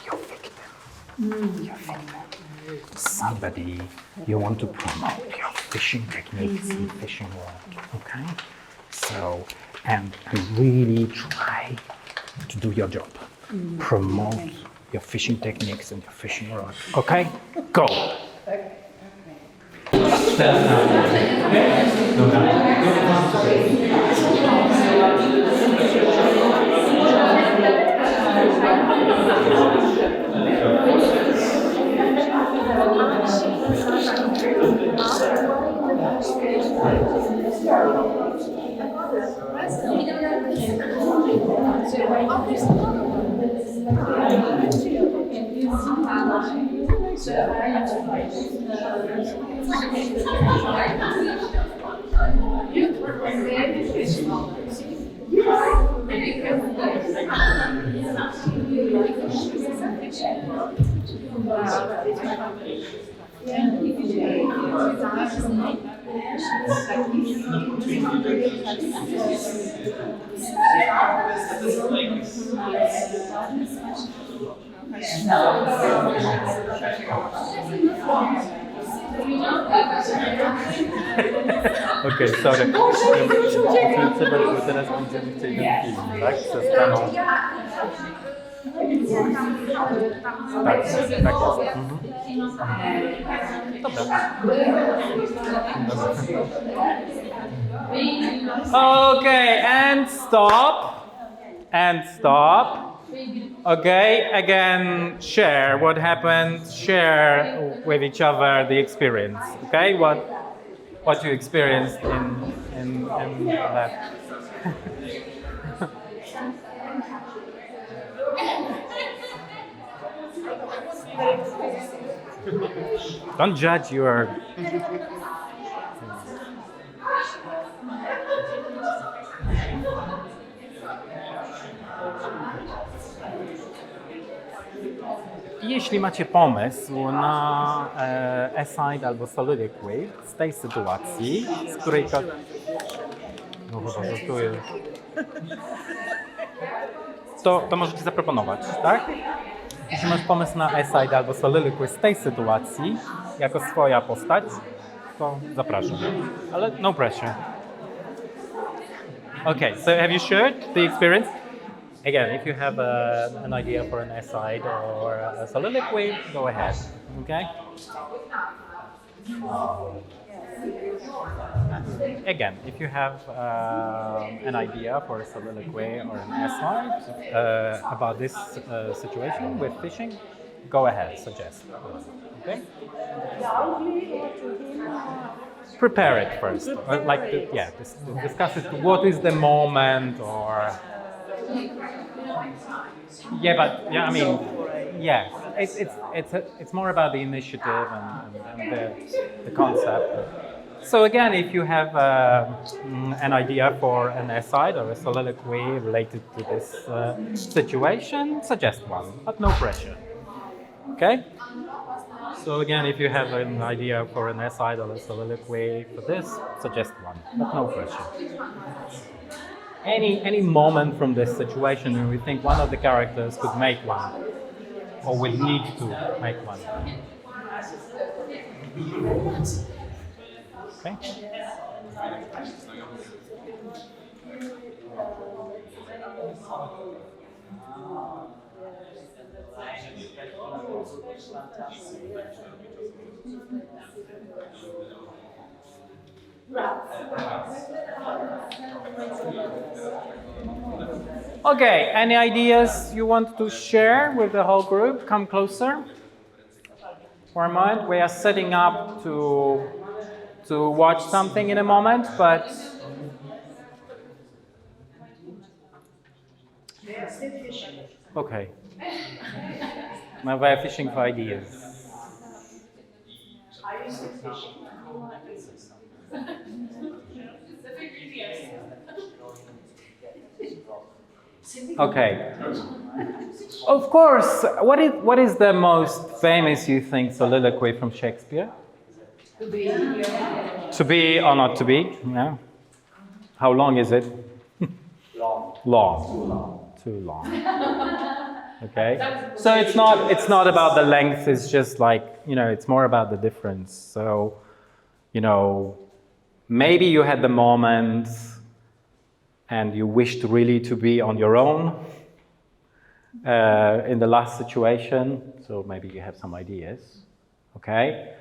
your victim. Somebody you want to promote your fishing techniques and fishing world. Okay? So, and really try to do your job. Promote your fishing techniques and your fishing rod. Okay? Go! Okay, sorry. Teraz będziemy chcieli ten film, tak? Przestaną. Tak jest. Okay, and stop. Okay, again, share what happened, share with each other the experience. Okay, what you experienced in that. Don't judge your. Jeśli macie pomysł na aside albo soliloquy z tej sytuacji, z której No chyba żartuję. To możecie zaproponować, tak? Jeśli masz pomysł na aside albo soliloquy z tej sytuacji, jako swoja postać, to zapraszam. Ale no pressure. Okay, so have you shared the experience? Again, if you have an idea for an aside or a soliloquy, go ahead. Okay? Again, if you have an idea for a soliloquy or an aside about this situation with fishing, go ahead, suggest. Okay? Prepare it first. Discuss it. What is the moment, or I mean, yes, it's more about the initiative and the concept. So again, if you have an idea for an aside or a soliloquy related to this situation, suggest one, but no pressure. Okay? So again, if you have an idea for an aside or a soliloquy for this, suggest one, but no pressure. Any moment from this situation where we think one of the characters could make one, or will need to make one. Okay. Okay, any ideas you want to share with the whole group? Come closer. For a moment, we are setting up to watch something in a moment, but They are still fishing. okay. Now we are fishing for ideas. Are you still fishing? Okay. Of course, what is the most famous, you think, soliloquy from Shakespeare? To be here. To be or not to be? Yeah. How long is it? Long. Long. Too long. Okay. So it's not about the length. It's just like, it's more about the difference. So, maybe you had the moment and you wished really to be on your own in the last situation. So maybe you have some ideas. Okay.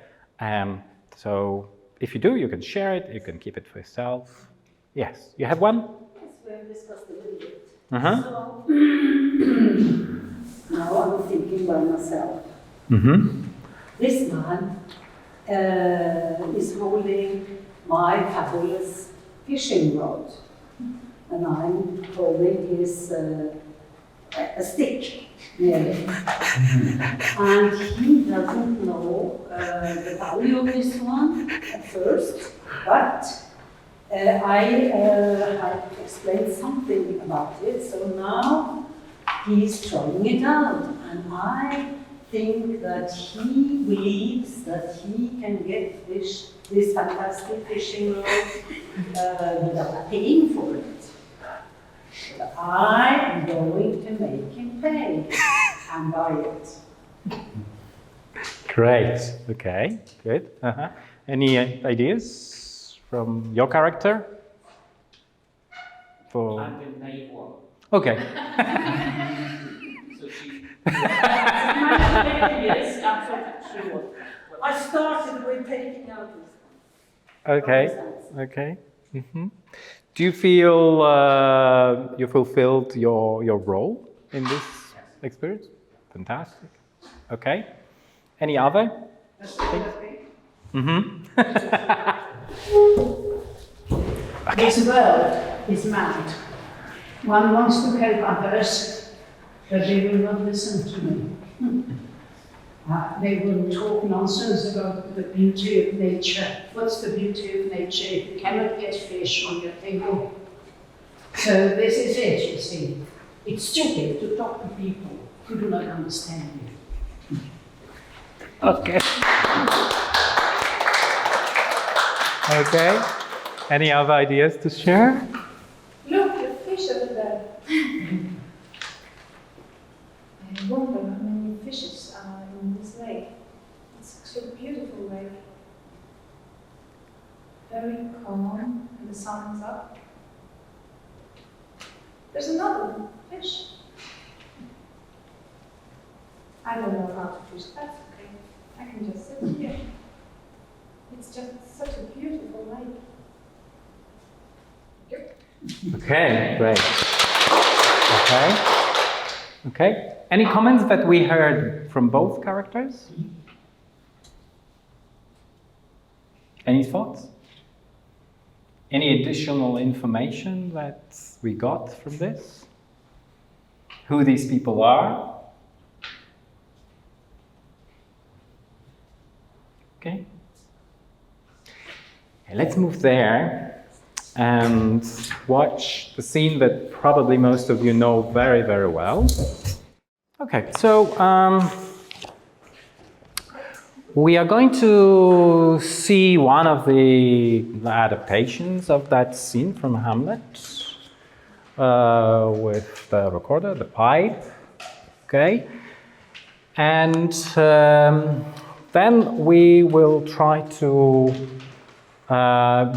So if you do, you can share it. You can keep it for yourself. Yes. You have one? Yes, we have discussed a little bit. Uh-huh. So now I'm thinking by myself. Mm-hmm. This man is holding my fabulous fishing rod, and I'm holding his a stick nearly. And he doesn't know the value of this one at first, but I have explained something about it, so now he's trying it out, and I think that he believes that he can get this fantastic fishing rod without paying for it. But I am going to make him pay and buy it. Great. Okay. Good. Uh-huh. Any ideas from your character? For... I'm the naive one. Okay. So she... Yes, absolutely. I started with taking out this. Okay. Okay. Mm-hmm. Do you feel you fulfilled your role in this experience? Fantastic. Okay. Any other things? Mm-hmm. Okay. This world is mad. One wants to help others, but they will not listen to me. They will talk nonsense about the beauty of nature. What's the beauty of nature if you cannot get fish on your table? So this is it, you see. It's stupid to talk to people who do not understand you. Okay. Okay. Any other ideas to share? very calm, and the sun is up. There's another fish. I don't know how to fish, that's okay. I can just sit here. It's just such a beautiful lake. Okay, great. Okay. Any comments that we heard from both characters? Any thoughts? Any additional information that we got from this? Who these people are? Okay. Let's move there and watch the scene that probably most of you know very, very well. Okay, so we are going to see one of the adaptations of that scene from Hamlet with the recorder, the pipe, okay? And then we will try to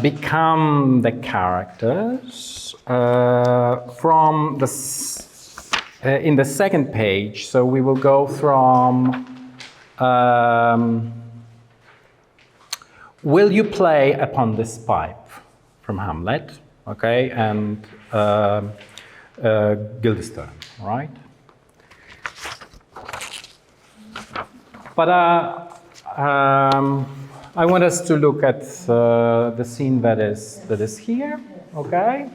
become the characters from in the second page. So we will go from will you play upon this pipe from Hamlet, okay, and Guildenstern, right? But I want us to look at the scene that is here, okay?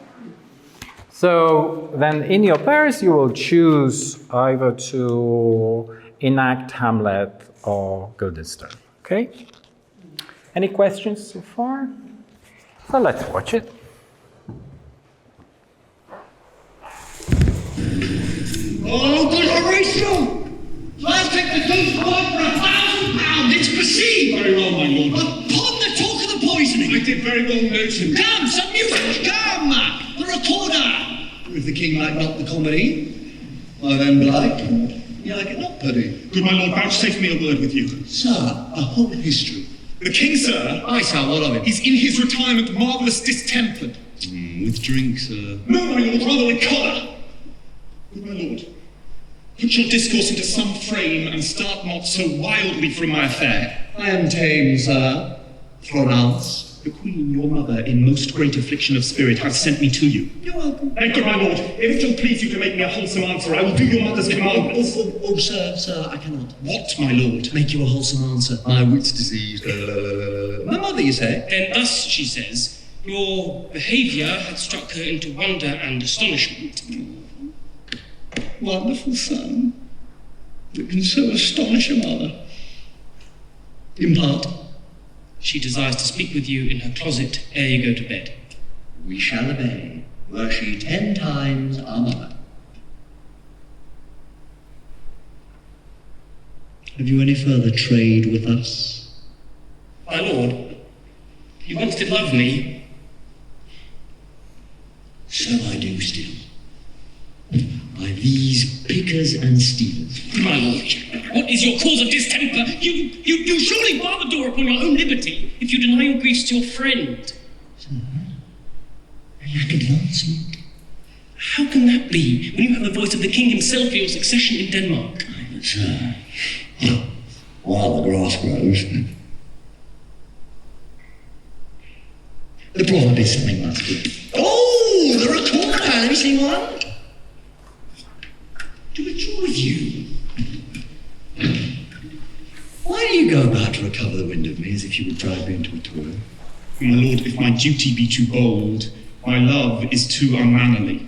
So then in your pairs you will choose either to enact Hamlet or Guildenstern, okay? Any questions so far? So let's watch it. Oh, good Horatio! I'll take the dose for £1,000. It's perceived. Very well, my lord. Upon the talk of the poisoning. I did very well note him. Come, some music, come! The recorder! If the king like not the comedy, why then belike, you like it not, Purdy. Good my lord, vouchsafe me a word with you. Sir, a whole history. The king, sir. Aye, sir, what of it? Is in his retirement marvellous distempered. With drink, sir. No, my lord, rather with choler. Good my lord, put your discourse into some frame and start not so wildly from my affair. I am tame, sir. Pronounce. The queen, your mother, in most great affliction of spirit, hath sent me to you. You're welcome. Thank good my lord, if it will please you to make me a wholesome answer, I will do your mother's commandments. Oh, sir, I cannot. What, my lord? Make you a wholesome answer. My wit's diseased. My mother, you say? Then thus, she says, your behaviour had struck her into wonder and astonishment. Wonderful son, that can so astonish a mother. Impart. She desires to speak with you in her closet ere you go to bed. We shall obey, were she 10 times our mother. Have you any further trade with us? My lord, you once did love me. So I do still. By these pickers and stealers. My lord, what is your cause of distemper? You surely bar the door upon your own liberty if you deny your griefs to your friend. Sir, I advancing. How can that be when you have the voice of the king himself for your succession in Denmark? Sir, while the grass grows. The proverb is something that's good. Oh, the recorder! Let me see one. To withdraw with you. Why do you go about to recover the wind of me as if you would drive me into a toil? My lord, if my duty be too bold, my love is too unmannerly.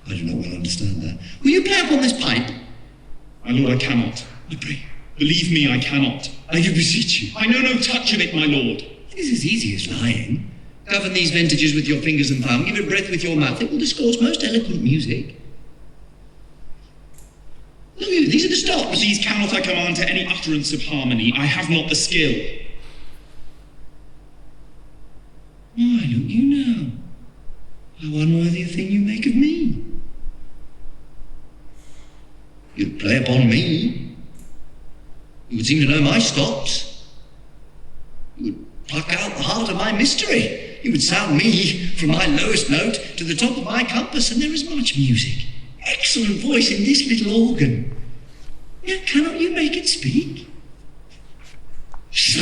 I do not well understand that. Will you play upon this pipe? My lord, I cannot. I pray. Believe me, I cannot. I do beseech you. I know no touch of it, my lord. It is as easy as lying. Govern these vintages with your fingers and thumb, give it breath with your mouth, it will discourse most eloquent music. Look at you, these are the stops. These cannot I command to any utterance of harmony. I have not the skill. Why don't you know? How unworthy a thing you make of me. You'd play upon me. You would seem to know my stops. You would pluck out the heart of my mystery. You would sound me from my lowest note to the top of my compass, and there is much music. Excellent voice in this little organ. Yet cannot you make it speak? Easier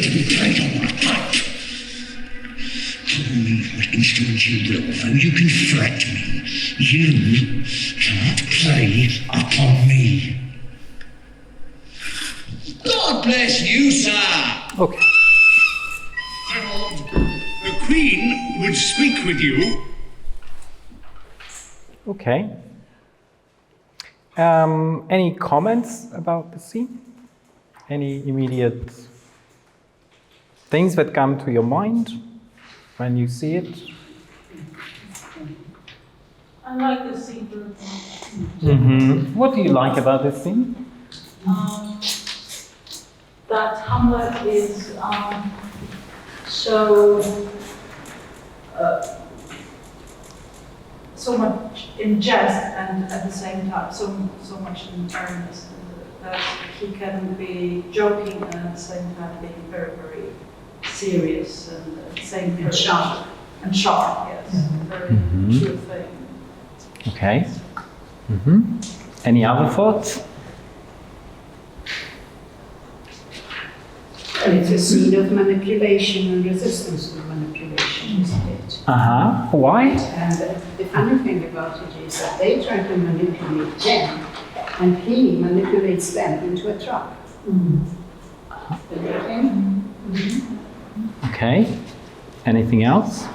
to be played on my pipe. Call me what instrument you will, though you can fret me. You cannot play upon me. God bless you, sir. Okay. The Queen would speak with you. Okay. Any comments about the scene? Any immediate things that come to your mind when you see it? I like the scene. Mm-hmm. What do you like about this scene? That Hamlet is so much in jest and at the same time so much in earnest, that he can be joking and at the same time being very, very serious and at the same time sharp. And sharp, yes. Very true thing. Okay. Mm-hmm. Any other thoughts? It's a scene of manipulation and resistance to manipulation, isn't it? Uh-huh. Why? And the funny thing about it is that they try to manipulate them, and he manipulates them into a trap. Okay. Anything else?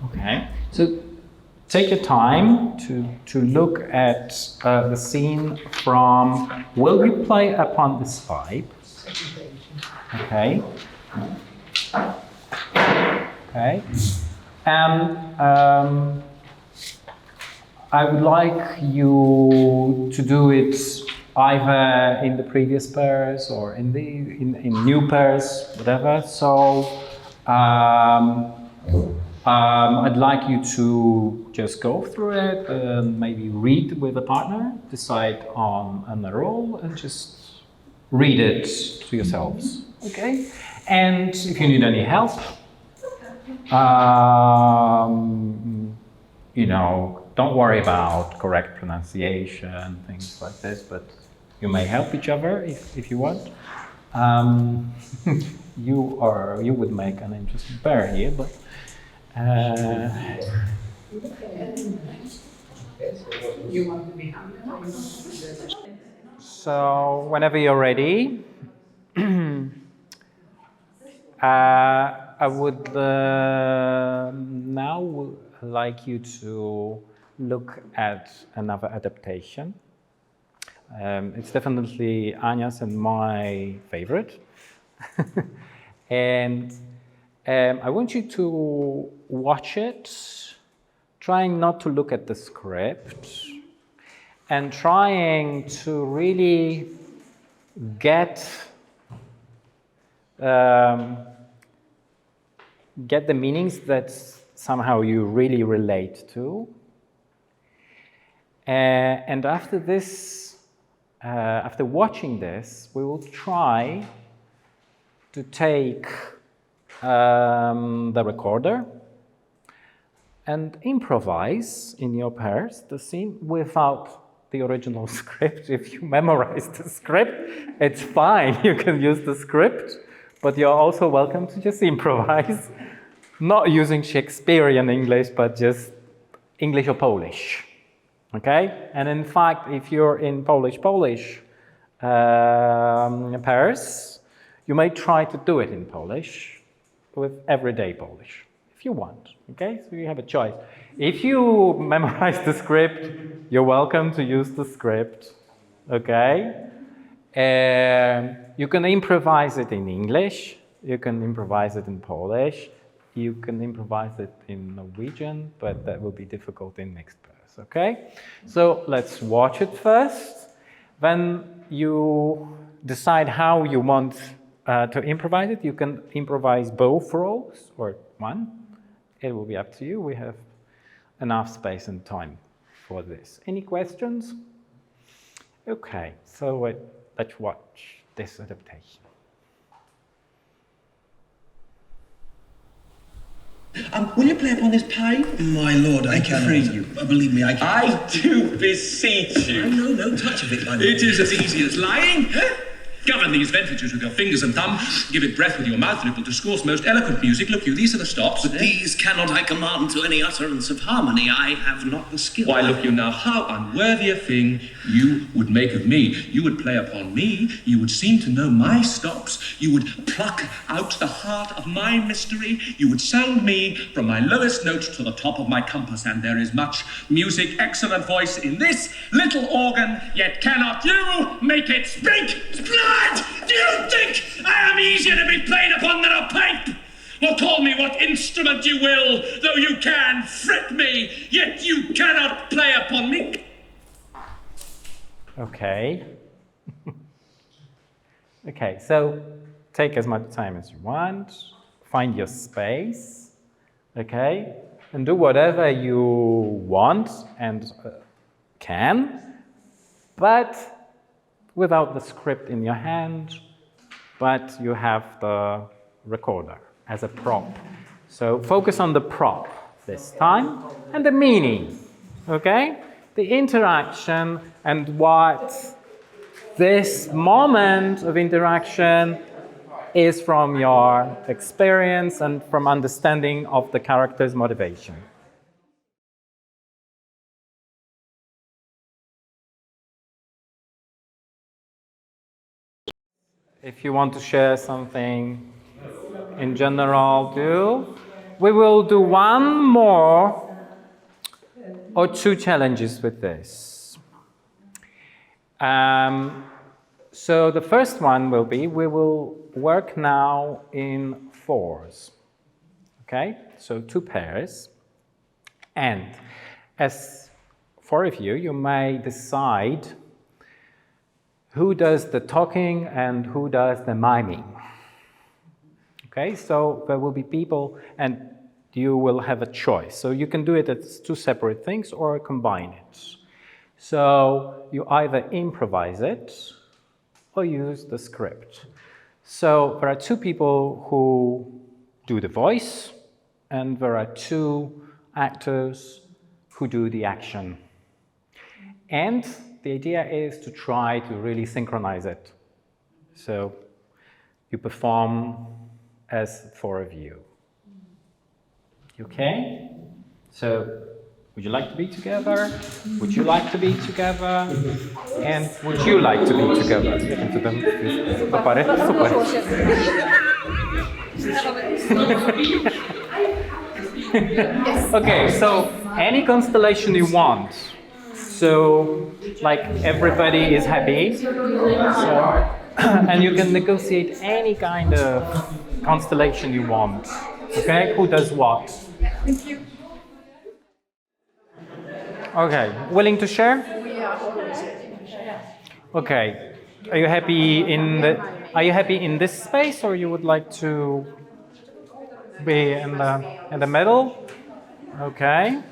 Okay. So take your time to look at the scene from will you play upon this pipe? Okay. Okay. And I would like you to do it either in the previous pairs or in new pairs, whatever. So I'd like you to just go through it and maybe read with a partner, decide on a role, and just read it to yourselves. Okay? And if you need any help, don't worry about correct pronunciation, things like this, but you may help each other if you want. You would make an interesting pair here, but You want to be so whenever you're ready, I would now like you to look at another adaptation. It's definitely Anya's and my favorite. And I want you to watch it, trying not to look at the script, and trying to really get the meanings that somehow you really relate to. And after this, after watching this, we will try to take the recorder and improvise in your pairs the scene without the original script. If you memorize the script, it's fine. You can use the script, but you're also welcome to just improvise, not using Shakespearean English, but just English or Polish. Okay? And in fact, if you're in Polish pairs, you may try to do it in Polish with everyday Polish, if you want. Okay? So you have a choice. If you memorize the script, you're welcome to use the script. Okay? You can improvise it in English. You can improvise it in Polish. You can improvise it in Norwegian, but that will be difficult in mixed pairs. Okay? So let's watch it first. Then you decide how you want to improvise it. You can improvise both roles or one. It will be up to you. We have enough space and time for this. Any questions? Okay, so let's watch this adaptation. Will you play upon this pipe? My lord, I cannot. You. Believe me, I cannot. I do beseech you. No touch of it, my lord. It is as easy as lying. Govern these ventilators with your fingers and thumb. Give it breath with your mouth, and it will discourse most eloquent music. Look you, these are the stops. But these cannot I command to any utterance of harmony. I have not the skill. Why, look you now, how unworthy a thing you would make of me. You would play upon me. You would seem to know my stops. You would pluck out the heart of my mystery. You would sound me from my lowest note to the top of my compass. And there is much music, excellent voice in this little organ, yet cannot you make it speak? Do you think I am easier to be played upon than a pipe? Or call me what instrument you will, though you can fret me, yet you cannot play upon me. Okay. Okay, so take as much time as you want, find your space, okay, and do whatever you want and can, but without the script in your hand, but you have the recorder as a prop. So focus on the prop this time and the meaning, okay? The interaction and what this moment of interaction is from your experience and from understanding of the character's motivation. If you want to share something in general, do. We will do one more or two challenges with this. So the first one will be, we will work now in fours. Okay, so 2 pairs. And as 4 of you, you may decide who does the talking and who does the miming. Okay, so there will be people and you will have a choice. So you can do it as 2 separate things or combine it. So you either improvise it or use the script. So there are 2 people who do the voice and there are 2 actors who do the action. And the idea is to try to really synchronize it. So you perform as 4 of you. Okay? So would you like to be together? Would you like to be together? And would you like to be together? Okay, so any constellation you want. So, like, everybody is happy, so, and you can negotiate any kind of constellation you want. Okay, who does what? Thank you. Okay, willing to share? We are always ready to share. Okay, are you happy in this space, or you would like to be in the middle? Okay.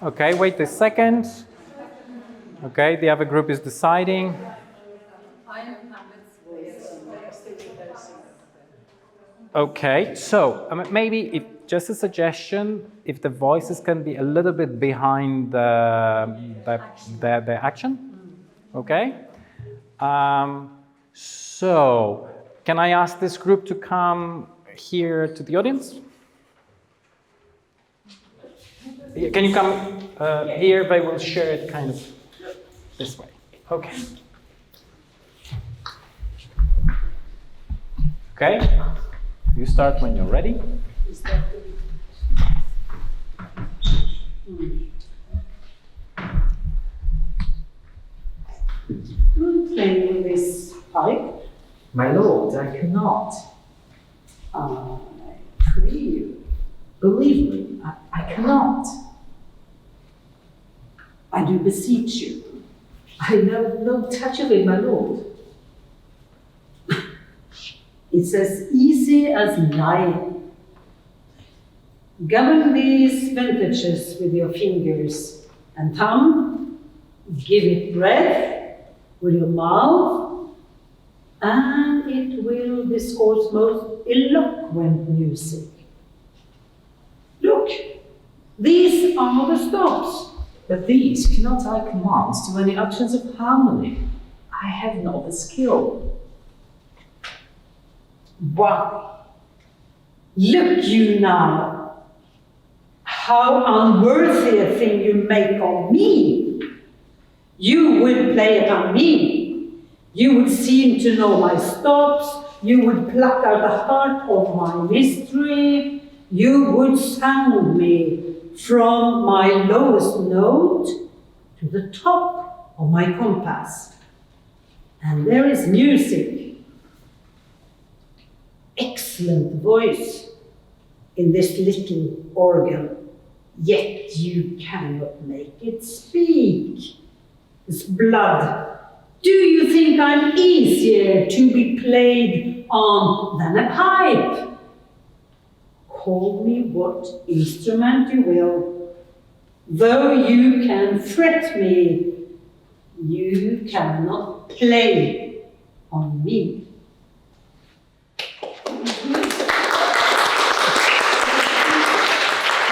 Okay, wait a second. Okay, the other group is deciding. Okay, so maybe just a suggestion, if the voices can be a little bit behind the action. Okay? So, can I ask this group to come here to the audience? Can you come here? They will share it kind of this way. Okay. Okay. You start when you're ready. Playing with this pipe? My lord, I cannot. I pray you. Believe me, I cannot. I do beseech you. I know no touch of it, my lord. It's as easy as lying. Govern these vintages with your fingers and thumb. give it breath with your mouth, and it will discourse most eloquent music. Look, these are the stops. But these cannot I command to any actions of harmony. I have not the skill. Why? Look you now, how unworthy a thing you make of me. You would play upon me. You would seem to know my stops. You would pluck out the heart of my mystery. You would sound me from my lowest note to the top of my compass. And there is music, excellent voice in this little organ, yet you cannot make it speak. It's blood. Do you think I'm easier to be played on than a pipe? Call me what instrument you will. Though you can fret me, you cannot play on me.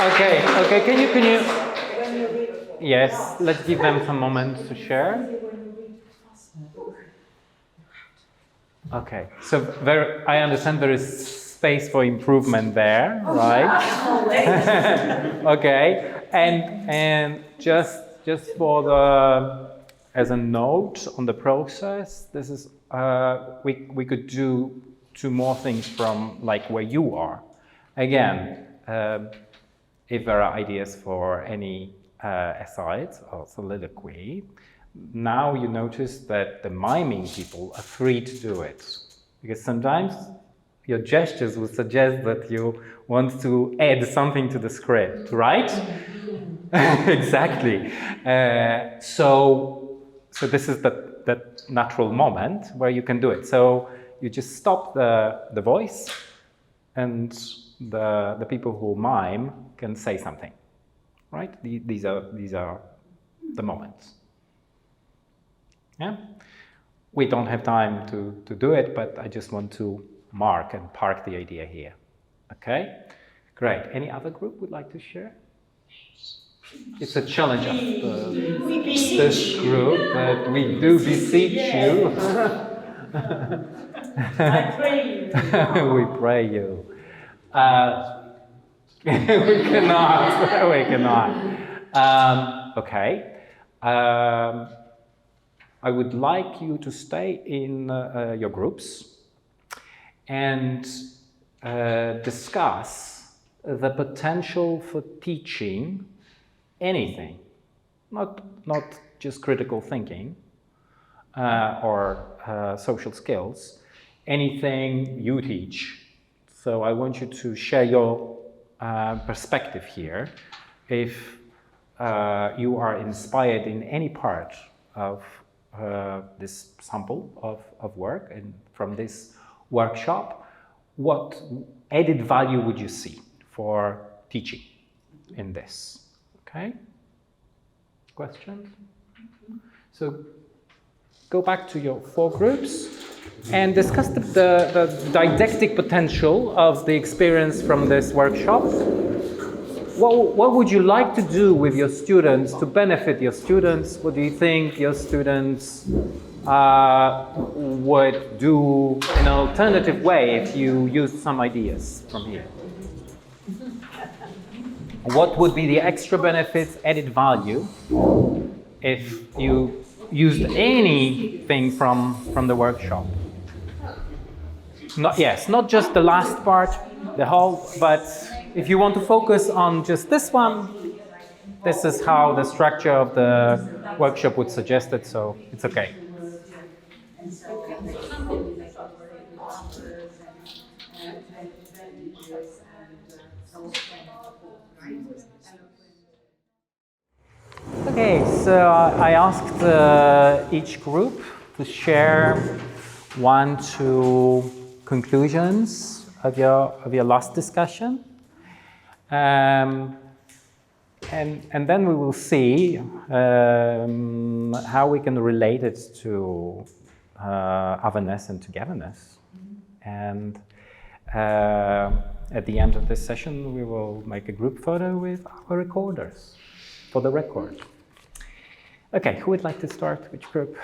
Okay, can you, yes, let's give them some moments to share. Okay, so I understand there is space for improvement there, right? Okay, and just for as a note on the process, this is we could do 2 more things from like where you are. Again, if there are ideas for any asides or soliloquy, now you notice that the miming people are free to do it, because sometimes your gestures will suggest that you want to add something to the script, right? Exactly. So this is that natural moment where you can do it. So you just stop the voice, and the people who mime can say something, right? These are the moments. Yeah. We don't have time to do it, but I just want to mark and park the idea here. Okay, great. Any other group would like to share? It's a challenge of this group, but we do beseech you. I pray you. We pray you. We cannot. We cannot. Okay. I would like you to stay in your groups and discuss the potential for teaching anything, not just critical thinking or social skills, anything you teach. So I want you to share your perspective here. If you are inspired in any part of this sample of work and from this workshop, what added value would you see for teaching in this? Okay? Questions? So go back to your 4 groups and discuss the didactic potential of the experience from this workshop. What would you like to do with your students to benefit your students? What do you think your students would do in an alternative way if you used some ideas from here? What would be the extra benefits, added value, if you used anything from the workshop? Not just the last part, the whole, but if you want to focus on just this one, this is how the structure of the workshop would suggest it, so it's okay. Okay, so I asked each group to share 1 to 2 conclusions of your last discussion. And then we will see how we can relate it to otherness and togetherness. And at the end of this session, we will make a group photo with our recorders for the record. Okay, who would like to start? Which group?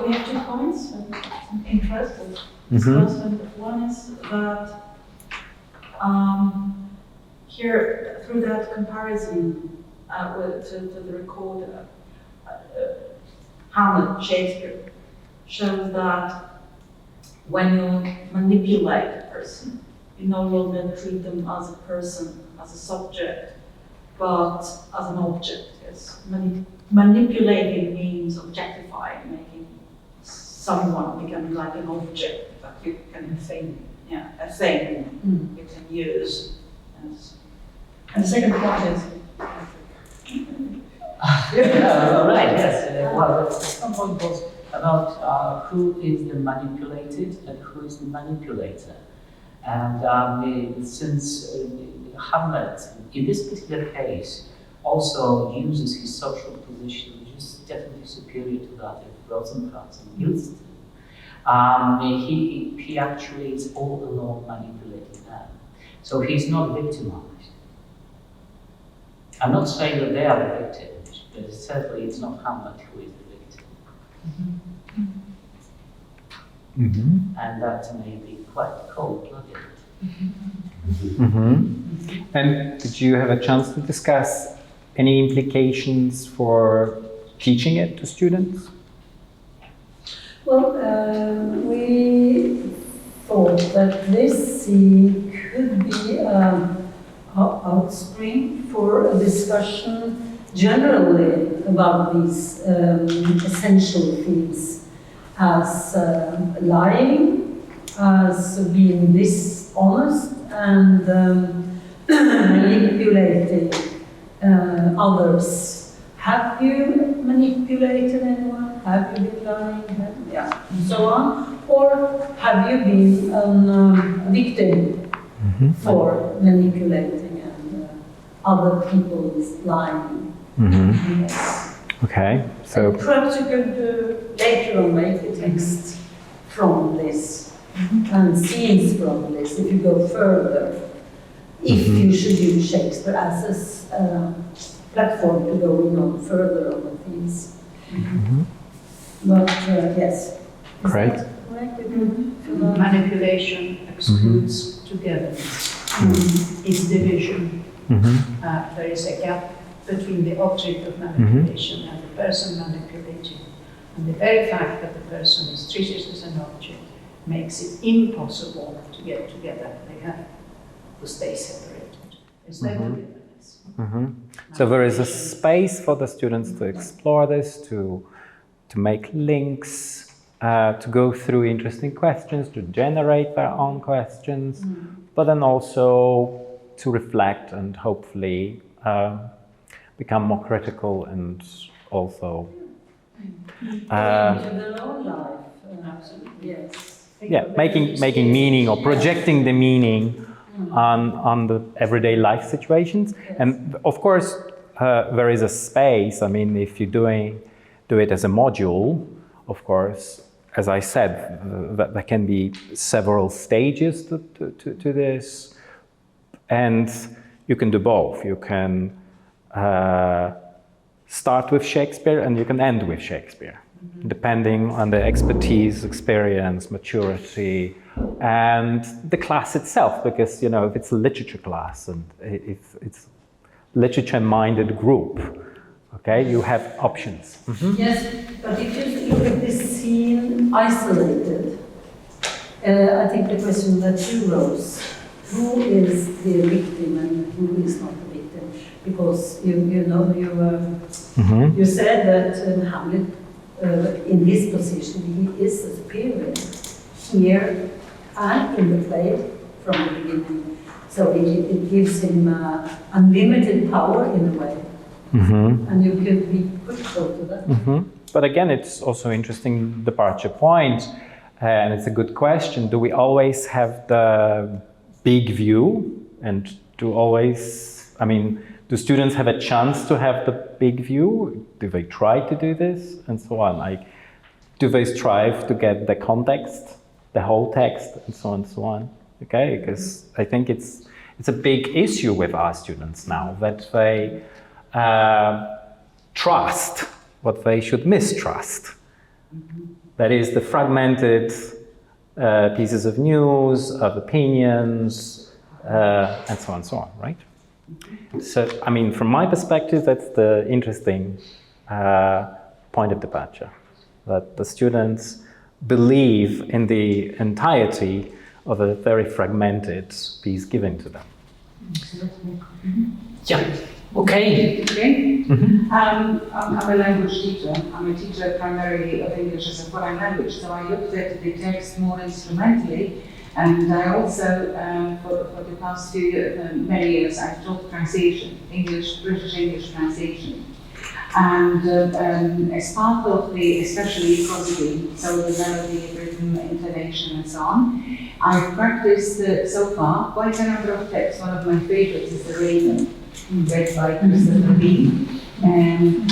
We have 2 points of interest and discuss. One is that here, through that comparison to the record, Hamlet, Shakespeare, shows that when you manipulate a person, you no longer treat them as a person, as a subject, but as an object. Yes. Manipulating means objectifying, making someone become like an object that you can a thing you can use. And the second point is. Right, yes. Well, some point was about who is the manipulated and who is the manipulator. And since Hamlet, in this particular case, also uses his social position, which is definitely superior to that of Rosencrantz and Guildenstern, he actually is all along manipulating them. So he's not victimized. I'm not saying that they are the victims, but certainly it's not Hamlet who is the victim. And that may be quite cold-blooded. And did you have a chance to discuss any implications for teaching it to students? Well, we thought that this scene could be outspring for a discussion generally about these essential themes as lying, as being dishonest, and manipulating others. Have you manipulated anyone? Have you been lying? And so on? Or have you been a victim for manipulating and other people's lying? Yes. Okay, so perhaps you could later on make a text from this and scenes from this if you go further. If you should use Shakespeare as a platform to go on further on the themes. But yes. Great. Manipulation excludes togetherness. It's division. There is a gap between the object of manipulation and the person manipulating. And the very fact that the person is treated as an object makes it impossible to get together. They have to stay separated. There's no togetherness. So there is a space for the students to explore this, to make links, to go through interesting questions, to generate their own questions, but then also to reflect and hopefully become more critical and also into their own life. Absolutely. Yes. Yeah, making meaning or projecting the meaning on the everyday life situations. And of course, there is a space. I mean, if you do it as a module, of course, as I said, there can be several stages to this, and you can do both. You can start with Shakespeare and you can end with Shakespeare, depending on the expertise, experience, maturity, and the class itself, because, you know, if it's a literature class and if it's literature-minded group, okay, you have options. Yes, but if you look at this scene isolated, I think the question that you rose, who is the victim and who is not the victim? Because you said that Hamlet, in his position, he is a superior here and in the play from the beginning. So it gives him unlimited power in a way. And you could be critical to that. but again, it's also interesting departure point, and it's a good question. Do we always have the big view, and do students have a chance to have the big view? Do they try to do this, and so on? Like, do they strive to get the context, the whole text, and so on and so on? Okay, because I think it's a big issue with our students now, that they trust what they should mistrust. That is the fragmented pieces of news, of opinions, and so on and so on, right? So, I mean, from my perspective, that's the interesting point of departure, that the students believe in the entirety of a very fragmented piece given to them. Yeah. Okay. I'm a language teacher. I'm a teacher primarily of English as a foreign language, so I looked at the text more instrumentally, and I also, for the past many years, I've taught translation, British English translation. And as part of especially prosody, so the melody, rhythm, intonation, and so on, I've practiced so far quite a number of texts. One of my favorites is The Raven, read by Christopher Lee. And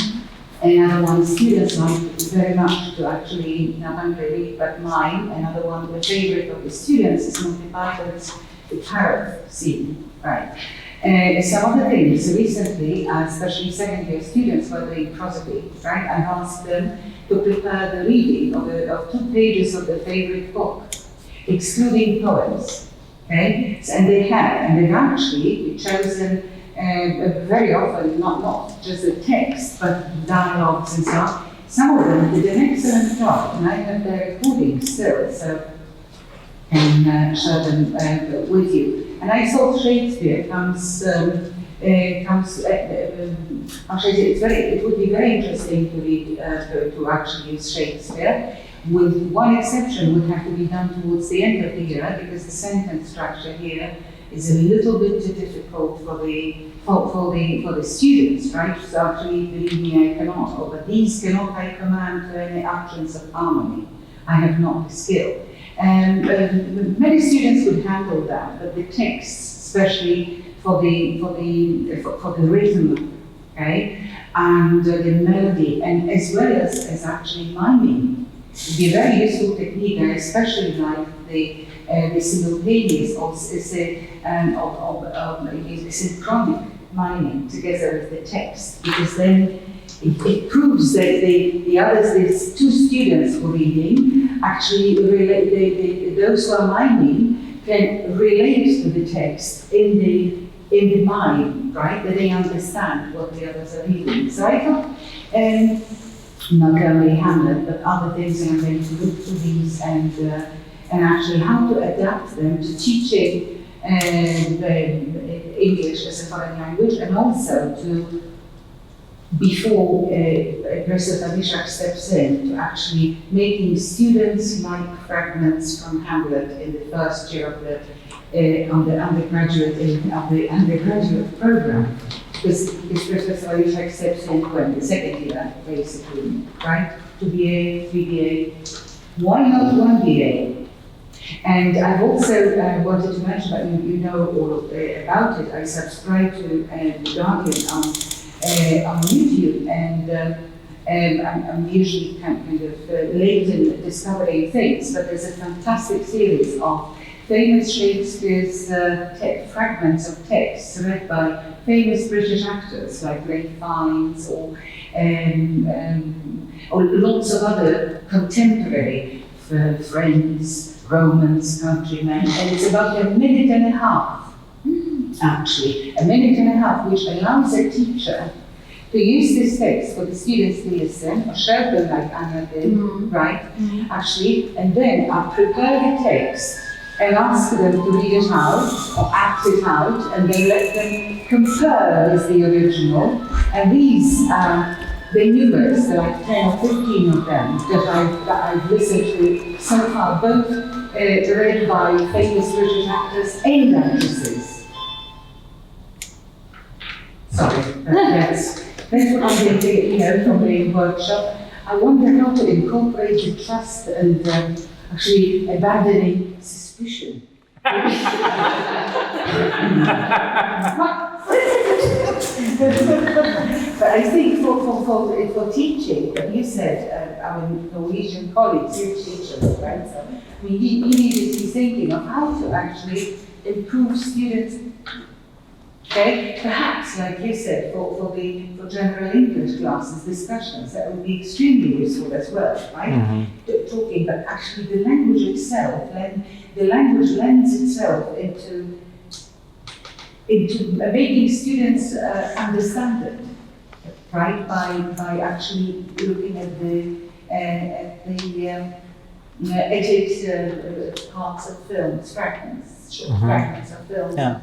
another one, students like very much to actually, not only but mine. Another one, the favorite of the students is Monty Python's The Parrot scene, right? Some other things, recently, especially second-year students who are doing prosody, right? I've asked them to prepare the reading of 2 pages of their favorite book, excluding poems, okay? And they've actually chosen very often, not just the text, but dialogues and so on. Some of them did an excellent job, and I have their recordings still, so I can share them with you. And I thought Shakespeare it would be very interesting to read, to actually use Shakespeare, with one exception would have to be done towards the end of the year, because the sentence structure here is a little bit too difficult for the students, right? So actually, believe me, I cannot, but these cannot I command to any utterance of harmony. I have not the skill. And many students would handle that, but the text, especially for the rhythm, okay, and the melody, and as well as actually miming, would be a very useful technique. I especially like the simultaneous or synchronic miming together with the text, because then it proves that the others, there's 2 students who are reading, actually those who are miming can relate to the text in the mind, right? That they understand what the others are reading. So I thought, not only Hamlet, but other things, and I'm going to look through these and actually how to adapt them to teaching English as a foreign language, and also to, before Professor Tadishak steps in, to actually making students like fragments from Hamlet in the first year of the undergraduate program. Because Professor Tadishak steps in when the second year, basically, right? 2BA, 3BA. Why not 1BA? And I've also wanted to mention, but you know all about it. I subscribe to The Guardian on YouTube, and I'm usually kind of late in discovering things, but there's a fantastic series of famous Shakespeare's fragments of texts read by famous British actors like Ralph Fiennes or lots of other contemporary friends, Romans, countrymen, and it's about a minute and a half, actually, a minute and a half, which allows a teacher to use this text for the students to listen, or show them like Anna did, right? Actually, and then I prepare the text and ask them to read it out, or act it out, and then let them compare with the original. And these are the numerous, there are like 10 or 15 of them that I've listened to so far, both read by famous British actors and actresses. Sorry, that's what I'm going to do, from the workshop. I wonder how to incorporate the trust and actually abandoning suspicion. But I think for teaching, you said our Norwegian colleagues, your teachers, right? So, I mean, he needed to be thinking of how to actually improve students. Okay, perhaps, like you said, for general English classes, discussions, that would be extremely useful as well, right? Talking, but actually the language itself, the language lends itself into making students understand it, right? By actually looking at the edited parts of films, fragments, short fragments of films. Yeah.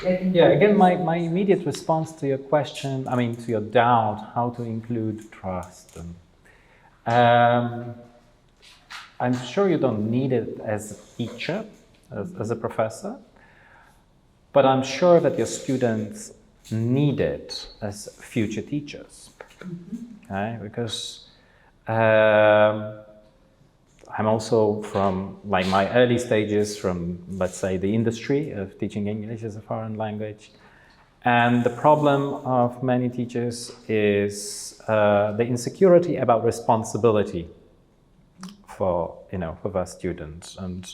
Yeah, again, my immediate response to your question, to your doubt, how to include trust. I'm sure you don't need it as a teacher, as a professor, but I'm sure that your students need it as future teachers. Okay? Because I'm also from my early stages from, let's say, the industry of teaching English as a foreign language. And the problem of many teachers is the insecurity about responsibility for their students. And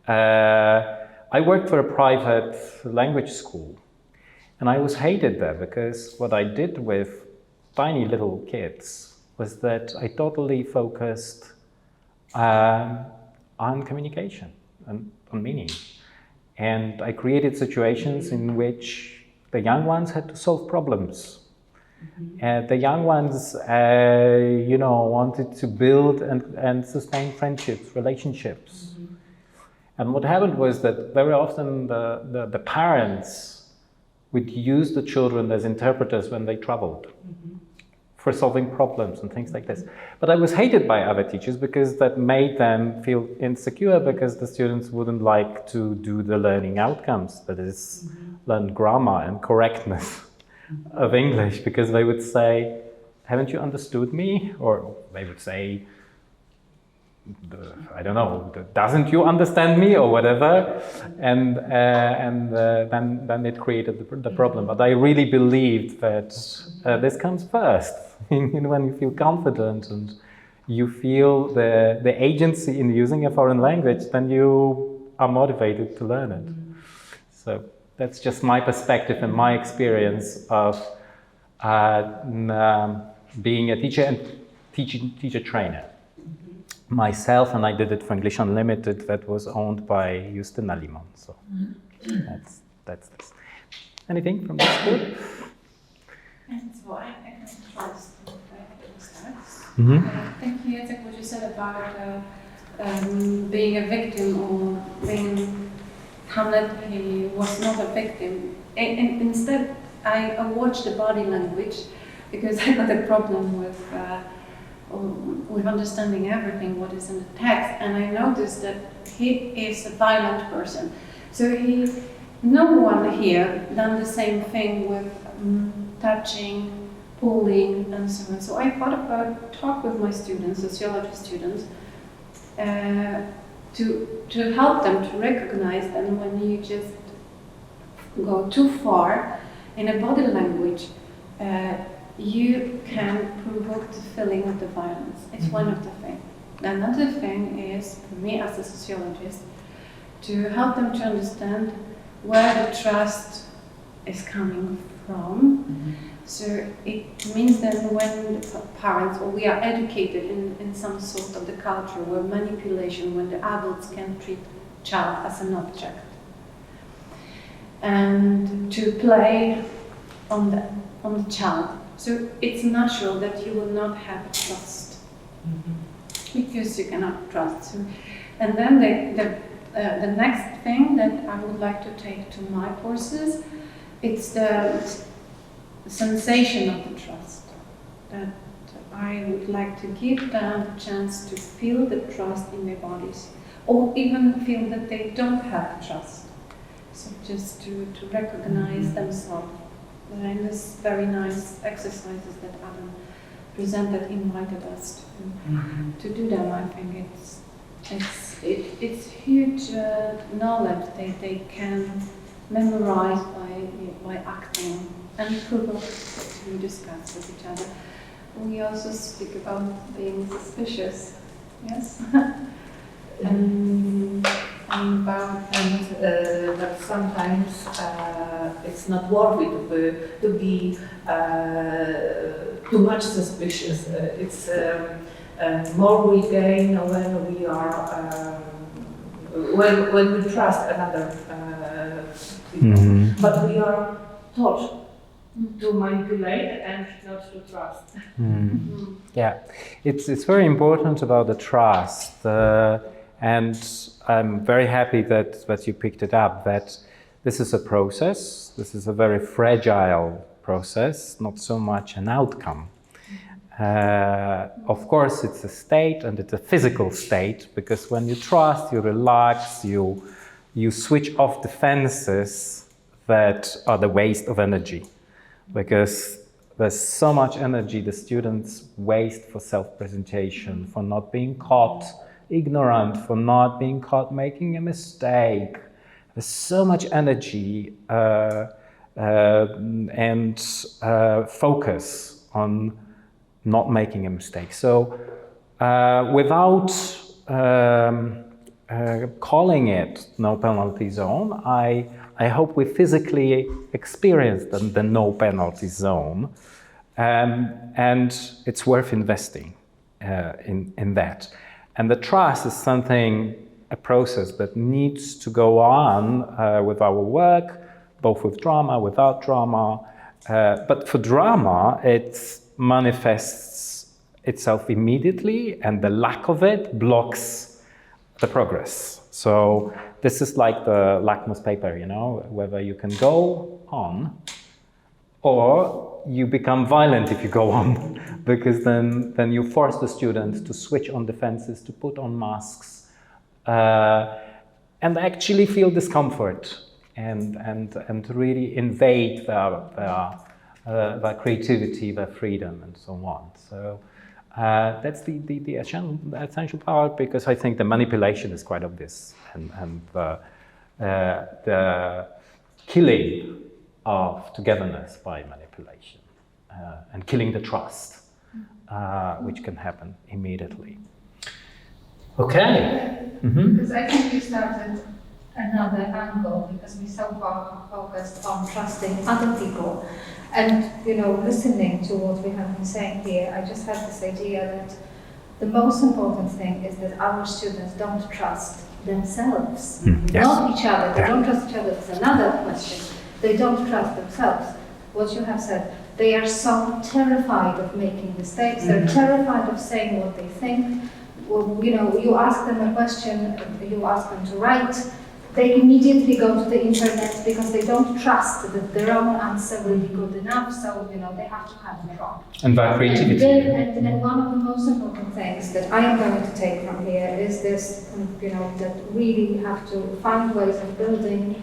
I worked for a private language school, and I was hated there because what I did with tiny little kids was that I totally focused on communication and on meaning. And I created situations in which the young ones had to solve problems. The young ones, wanted to build and sustain friendships, relationships. And what happened was that very often the parents would use the children as interpreters when they traveled for solving problems and things like this. But I was hated by other teachers because that made them feel insecure because the students wouldn't like to do the learning outcomes, that is, learn grammar and correctness of English, because they would say, haven't you understood me? Or they would say, I don't know, doesn't you understand me, or whatever, and then it created the problem. But I really believed that this comes first. When you feel confident and you feel the agency in using a foreign language, then you are motivated to learn it. So that's just my perspective and my experience of being a teacher and teacher trainer. Myself, and I did it for English Unlimited, that was owned by Justina Limon. So that's this. Anything from this group? So I can try to start. Thank you, Jacek, what you said about being a victim or being Hamlet. He was not a victim. And instead, I watched the body language because I got a problem with understanding everything what is in the text, and I noticed that he is a violent person. So no one here done the same thing with touching, pulling, and so on. So I thought about talk with my students, sociology students, to help them to recognize that when you just go too far in a body language, you can provoke the feeling of the violence. It's one of the things. Another thing is, for me as a sociologist, to help them to understand where the trust is coming from. So it means that when the parents, or we are educated in some sort of the culture where manipulation, when the adults can treat child as an object, and to play on the child. So it's natural that you will not have trust because you cannot trust. So, and then the next thing that I would like to take to my courses, it's the sensation of the trust. That I would like to give them the chance to feel the trust in their bodies, or even feel that they don't have trust. So just to recognize themselves. And this very nice exercises that Adam presented, invited us to do them. I think it's huge knowledge they can memorize by acting and provoke to discuss with each other. We also speak about being suspicious, yes, and that sometimes it's not worthy to be too much suspicious. It's more we gain when we are when we trust another people. But we are taught to manipulate and not to trust. Yeah, it's very important about the trust, and I'm very happy that you picked it up, that this is a process, this is a very fragile process, not so much an outcome. Of course, it's a state, and it's a physical state, because when you trust, you relax, you switch off defenses that are the waste of energy, because there's so much energy the students waste for self-presentation, for not being caught ignorant, for not being caught making a mistake. There's so much energy and focus on not making a mistake. So without calling it no penalty zone, I hope we physically experience the no penalty zone, and it's worth investing in that. And the trust is a process that needs to go on with our work, both with drama, without drama. But for drama, it manifests itself immediately, and the lack of it blocks the progress. So this is like the lakmus paper, you know, whether you can go on or you become violent if you go on, because then you force the students to switch on defenses, to put on masks, and actually feel discomfort and really invade their creativity, their freedom, and so on. So that's the essential part, because I think the manipulation is quite obvious, and the killing of togetherness by manipulation, and killing the trust, which can happen immediately. Okay. Because I think we started another angle, because we so far focused on trusting other people, and listening to what we have been saying here. I just had this idea that the most important thing is that our students don't trust themselves, Yes. not each other. They don't trust each other. It's another question. They don't trust themselves. What you have said, they are so terrified of making mistakes. They're terrified of saying what they think. Well, you ask them a question, you ask them to write, they immediately go to the internet because they don't trust that their own answer will be good enough, so they have to have a prompt. And by creativity. And one of the most important things that I am going to take from here is this, that really have to find ways of building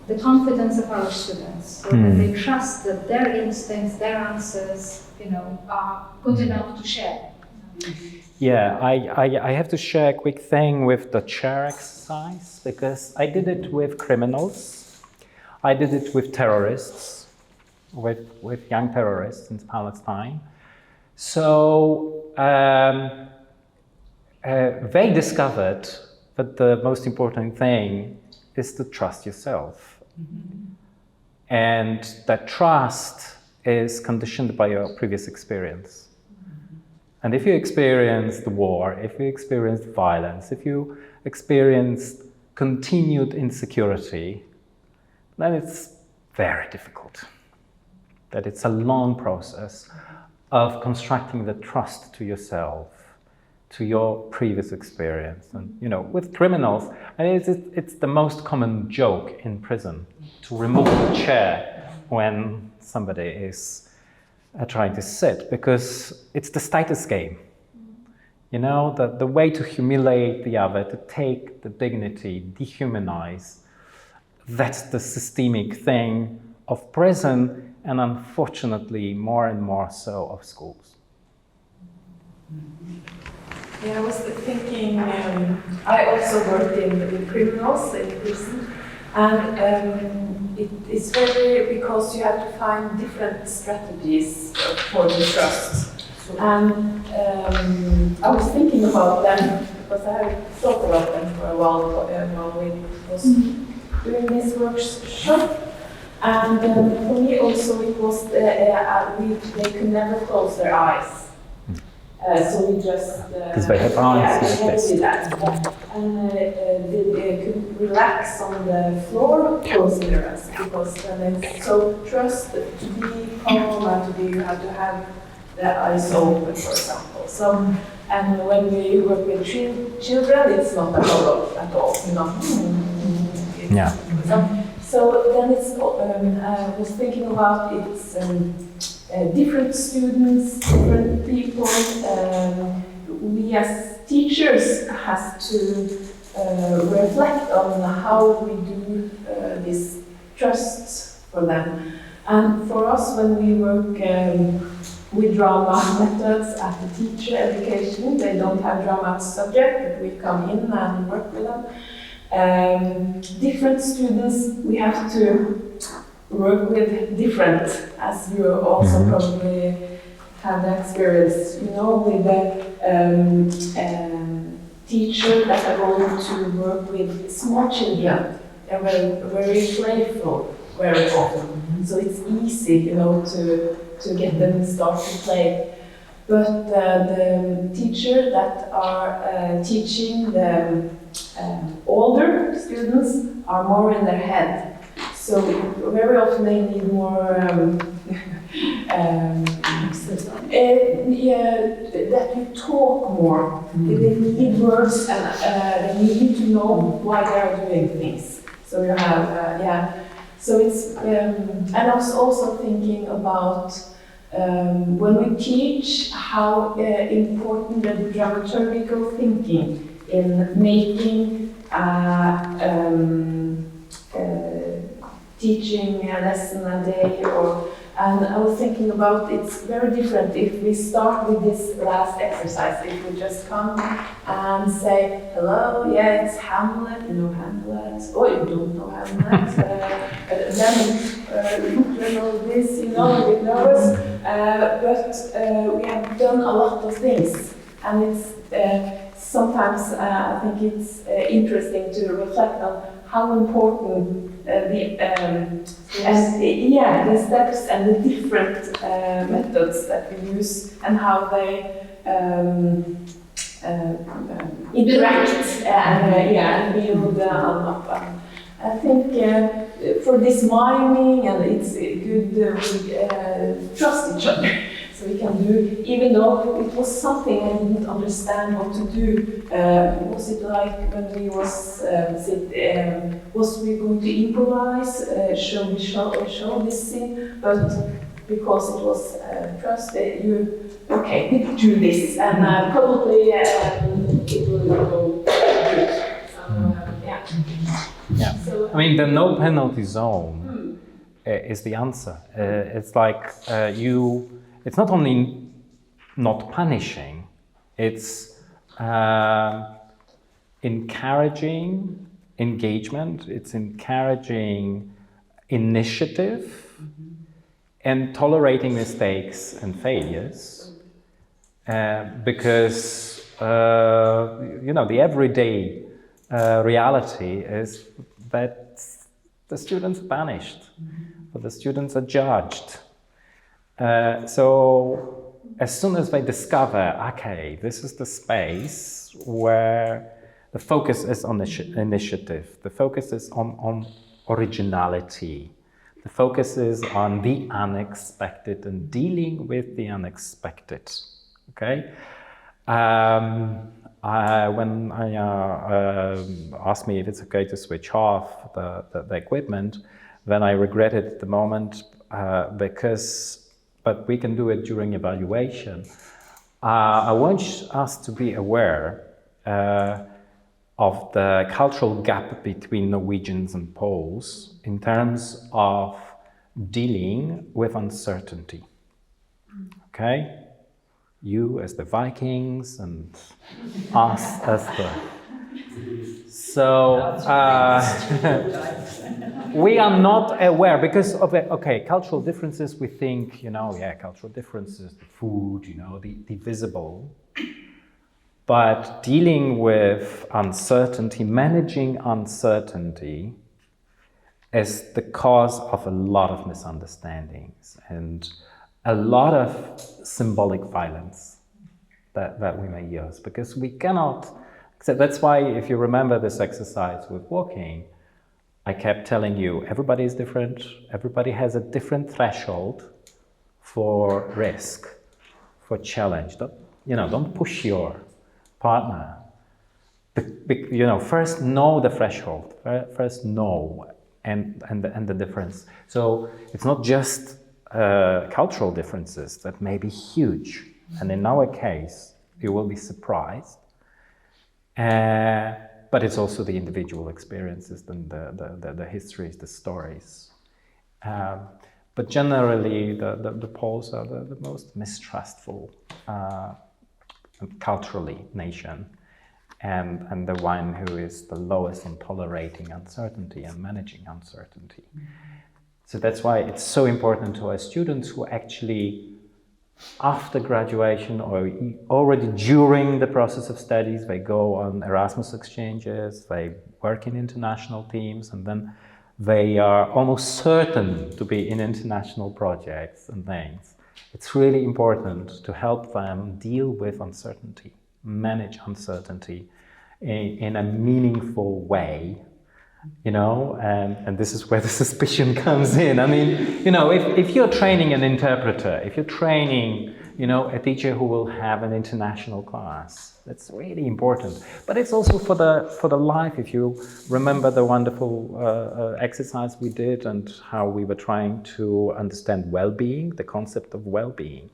the confidence of our students, so that they trust that their instincts, their answers, are good enough to share. Yeah, I have to share a quick thing with the chair exercise, because I did it with criminals, I did it with terrorists, with young terrorists in Palestine. So they discovered that the most important thing is to trust yourself. And that trust is conditioned by your previous experience. And if you experienced war, if you experienced violence, if you experienced continued insecurity, then it's very difficult. That it's a long process of constructing the trust to yourself, to your previous experience. And with criminals, it's the most common joke in prison to remove the chair when somebody is trying to sit, because it's the status game. The way to humiliate the other, to take the dignity, dehumanize, that's the systemic thing of prison, and unfortunately more and more so of schools. Yeah, I was thinking, I also worked in criminals in prison, and it's very, because you have to find different strategies for the trust. And I was thinking about them, because I have thought about them for a while we was doing this workshop. And for me also it was, they could never close their eyes. So we just because they have eyes like this. And they could relax on the floor, closing their eyes, because then it's so trust to be calm and to be, you have to have the eyes open, for example. So, and when we work with children, it's not a problem at all, you know. Yeah. So then it's, I was thinking about it's different students, different people. We as teachers have to reflect on how we do this trust for them. And for us, when we work with drama methods at the teacher education, they don't have drama as subject, but we come in and work with them. Different students, we have to work with different, as you also probably have the experience, you know, with the teacher that are going to work with small children. They're very, very playful, very often. So it's easy, you know, to get them to start to play. But the teacher that are teaching the older students are more in their head. So very often they need more that you talk more. They need words and they need to know why they are doing things. So you have, So it's, and I was also thinking about when we teach how important the dramaturgical thinking in making teaching a lesson a day, and I was thinking about it's very different if we start with this last exercise, if we just come and say, hello, yeah, it's Hamlet, you know Hamlet, oh, you don't know Hamlet, then you know this, you know, a bit nervous, but we have done a lot of things, and it's sometimes I think it's interesting to reflect on how important the steps and the different methods that we use and how they interact and build up. I think for this miming, and it's good we trust each other. So we can do, even though it was something I didn't understand what to do. Was it like when we was we going to improvise, show this scene? But because it was trust, okay, we do this, and probably it will go good. Yeah. So, I mean, the no penalty zone is the answer. It's like it's not only not punishing, it's encouraging engagement, it's encouraging initiative, and tolerating mistakes and failures, because the everyday reality is that the students are punished, but the students are judged. So as soon as they discover, okay, this is the space where the focus is on initiative, the focus is on originality, the focus is on the unexpected and dealing with the unexpected, okay? When I asked me if it's okay to switch off the equipment, then I regretted at the moment but we can do it during evaluation. I want us to be aware of the cultural gap between Norwegians and Poles in terms of dealing with uncertainty. Okay? you as the Vikings and us as the... So we are not aware because of cultural differences. We think, cultural differences, the food, the visible. But dealing with uncertainty, managing uncertainty, is the cause of a lot of misunderstandings and a lot of symbolic violence that we may use, because we cannot. So that's why, if you remember this exercise with walking, I kept telling you, everybody is different, everybody has a different threshold for risk, for challenge. Don't push your partner. First know the threshold, first know and the difference. So it's not just cultural differences that may be huge, and in our case, you will be surprised. But it's also the individual experiences and the histories, the stories. But generally, the Poles are the most mistrustful culturally nation, and the one who is the lowest on tolerating uncertainty and managing uncertainty. So that's why it's so important to our students who actually, after graduation or already during the process of studies, they go on Erasmus exchanges, they work in international teams, and then they are almost certain to be in international projects and things. It's really important to help them deal with uncertainty, manage uncertainty in a meaningful way, and this is where the suspicion comes in. I mean, if you're training an interpreter, if you're training, a teacher who will have an international class, that's really important. But it's also for the life. If you remember the wonderful exercise we did and how we were trying to understand well-being, the concept of well-being.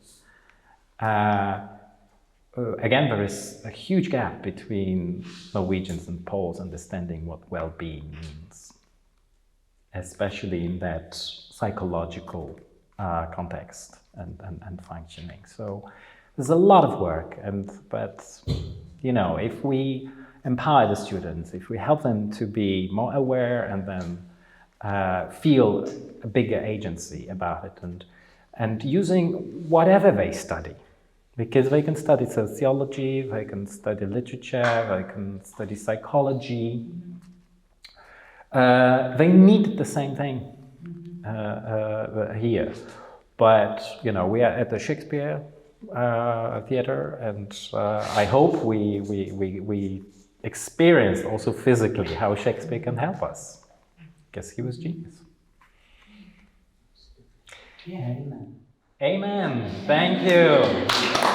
Again, there is a huge gap between Norwegians and Poles understanding what well-being means, especially in that psychological context and functioning. So there's a lot of work, but if we empower the students, if we help them to be more aware and then feel a bigger agency about it, and using whatever they study. Because they can study sociology, they can study literature, they can study psychology. They need the same thing here. But, we are at the Shakespeare Theater, and I hope we experienced also physically how Shakespeare can help us. Because he was genius. Yeah, amen. Amen. Thank you.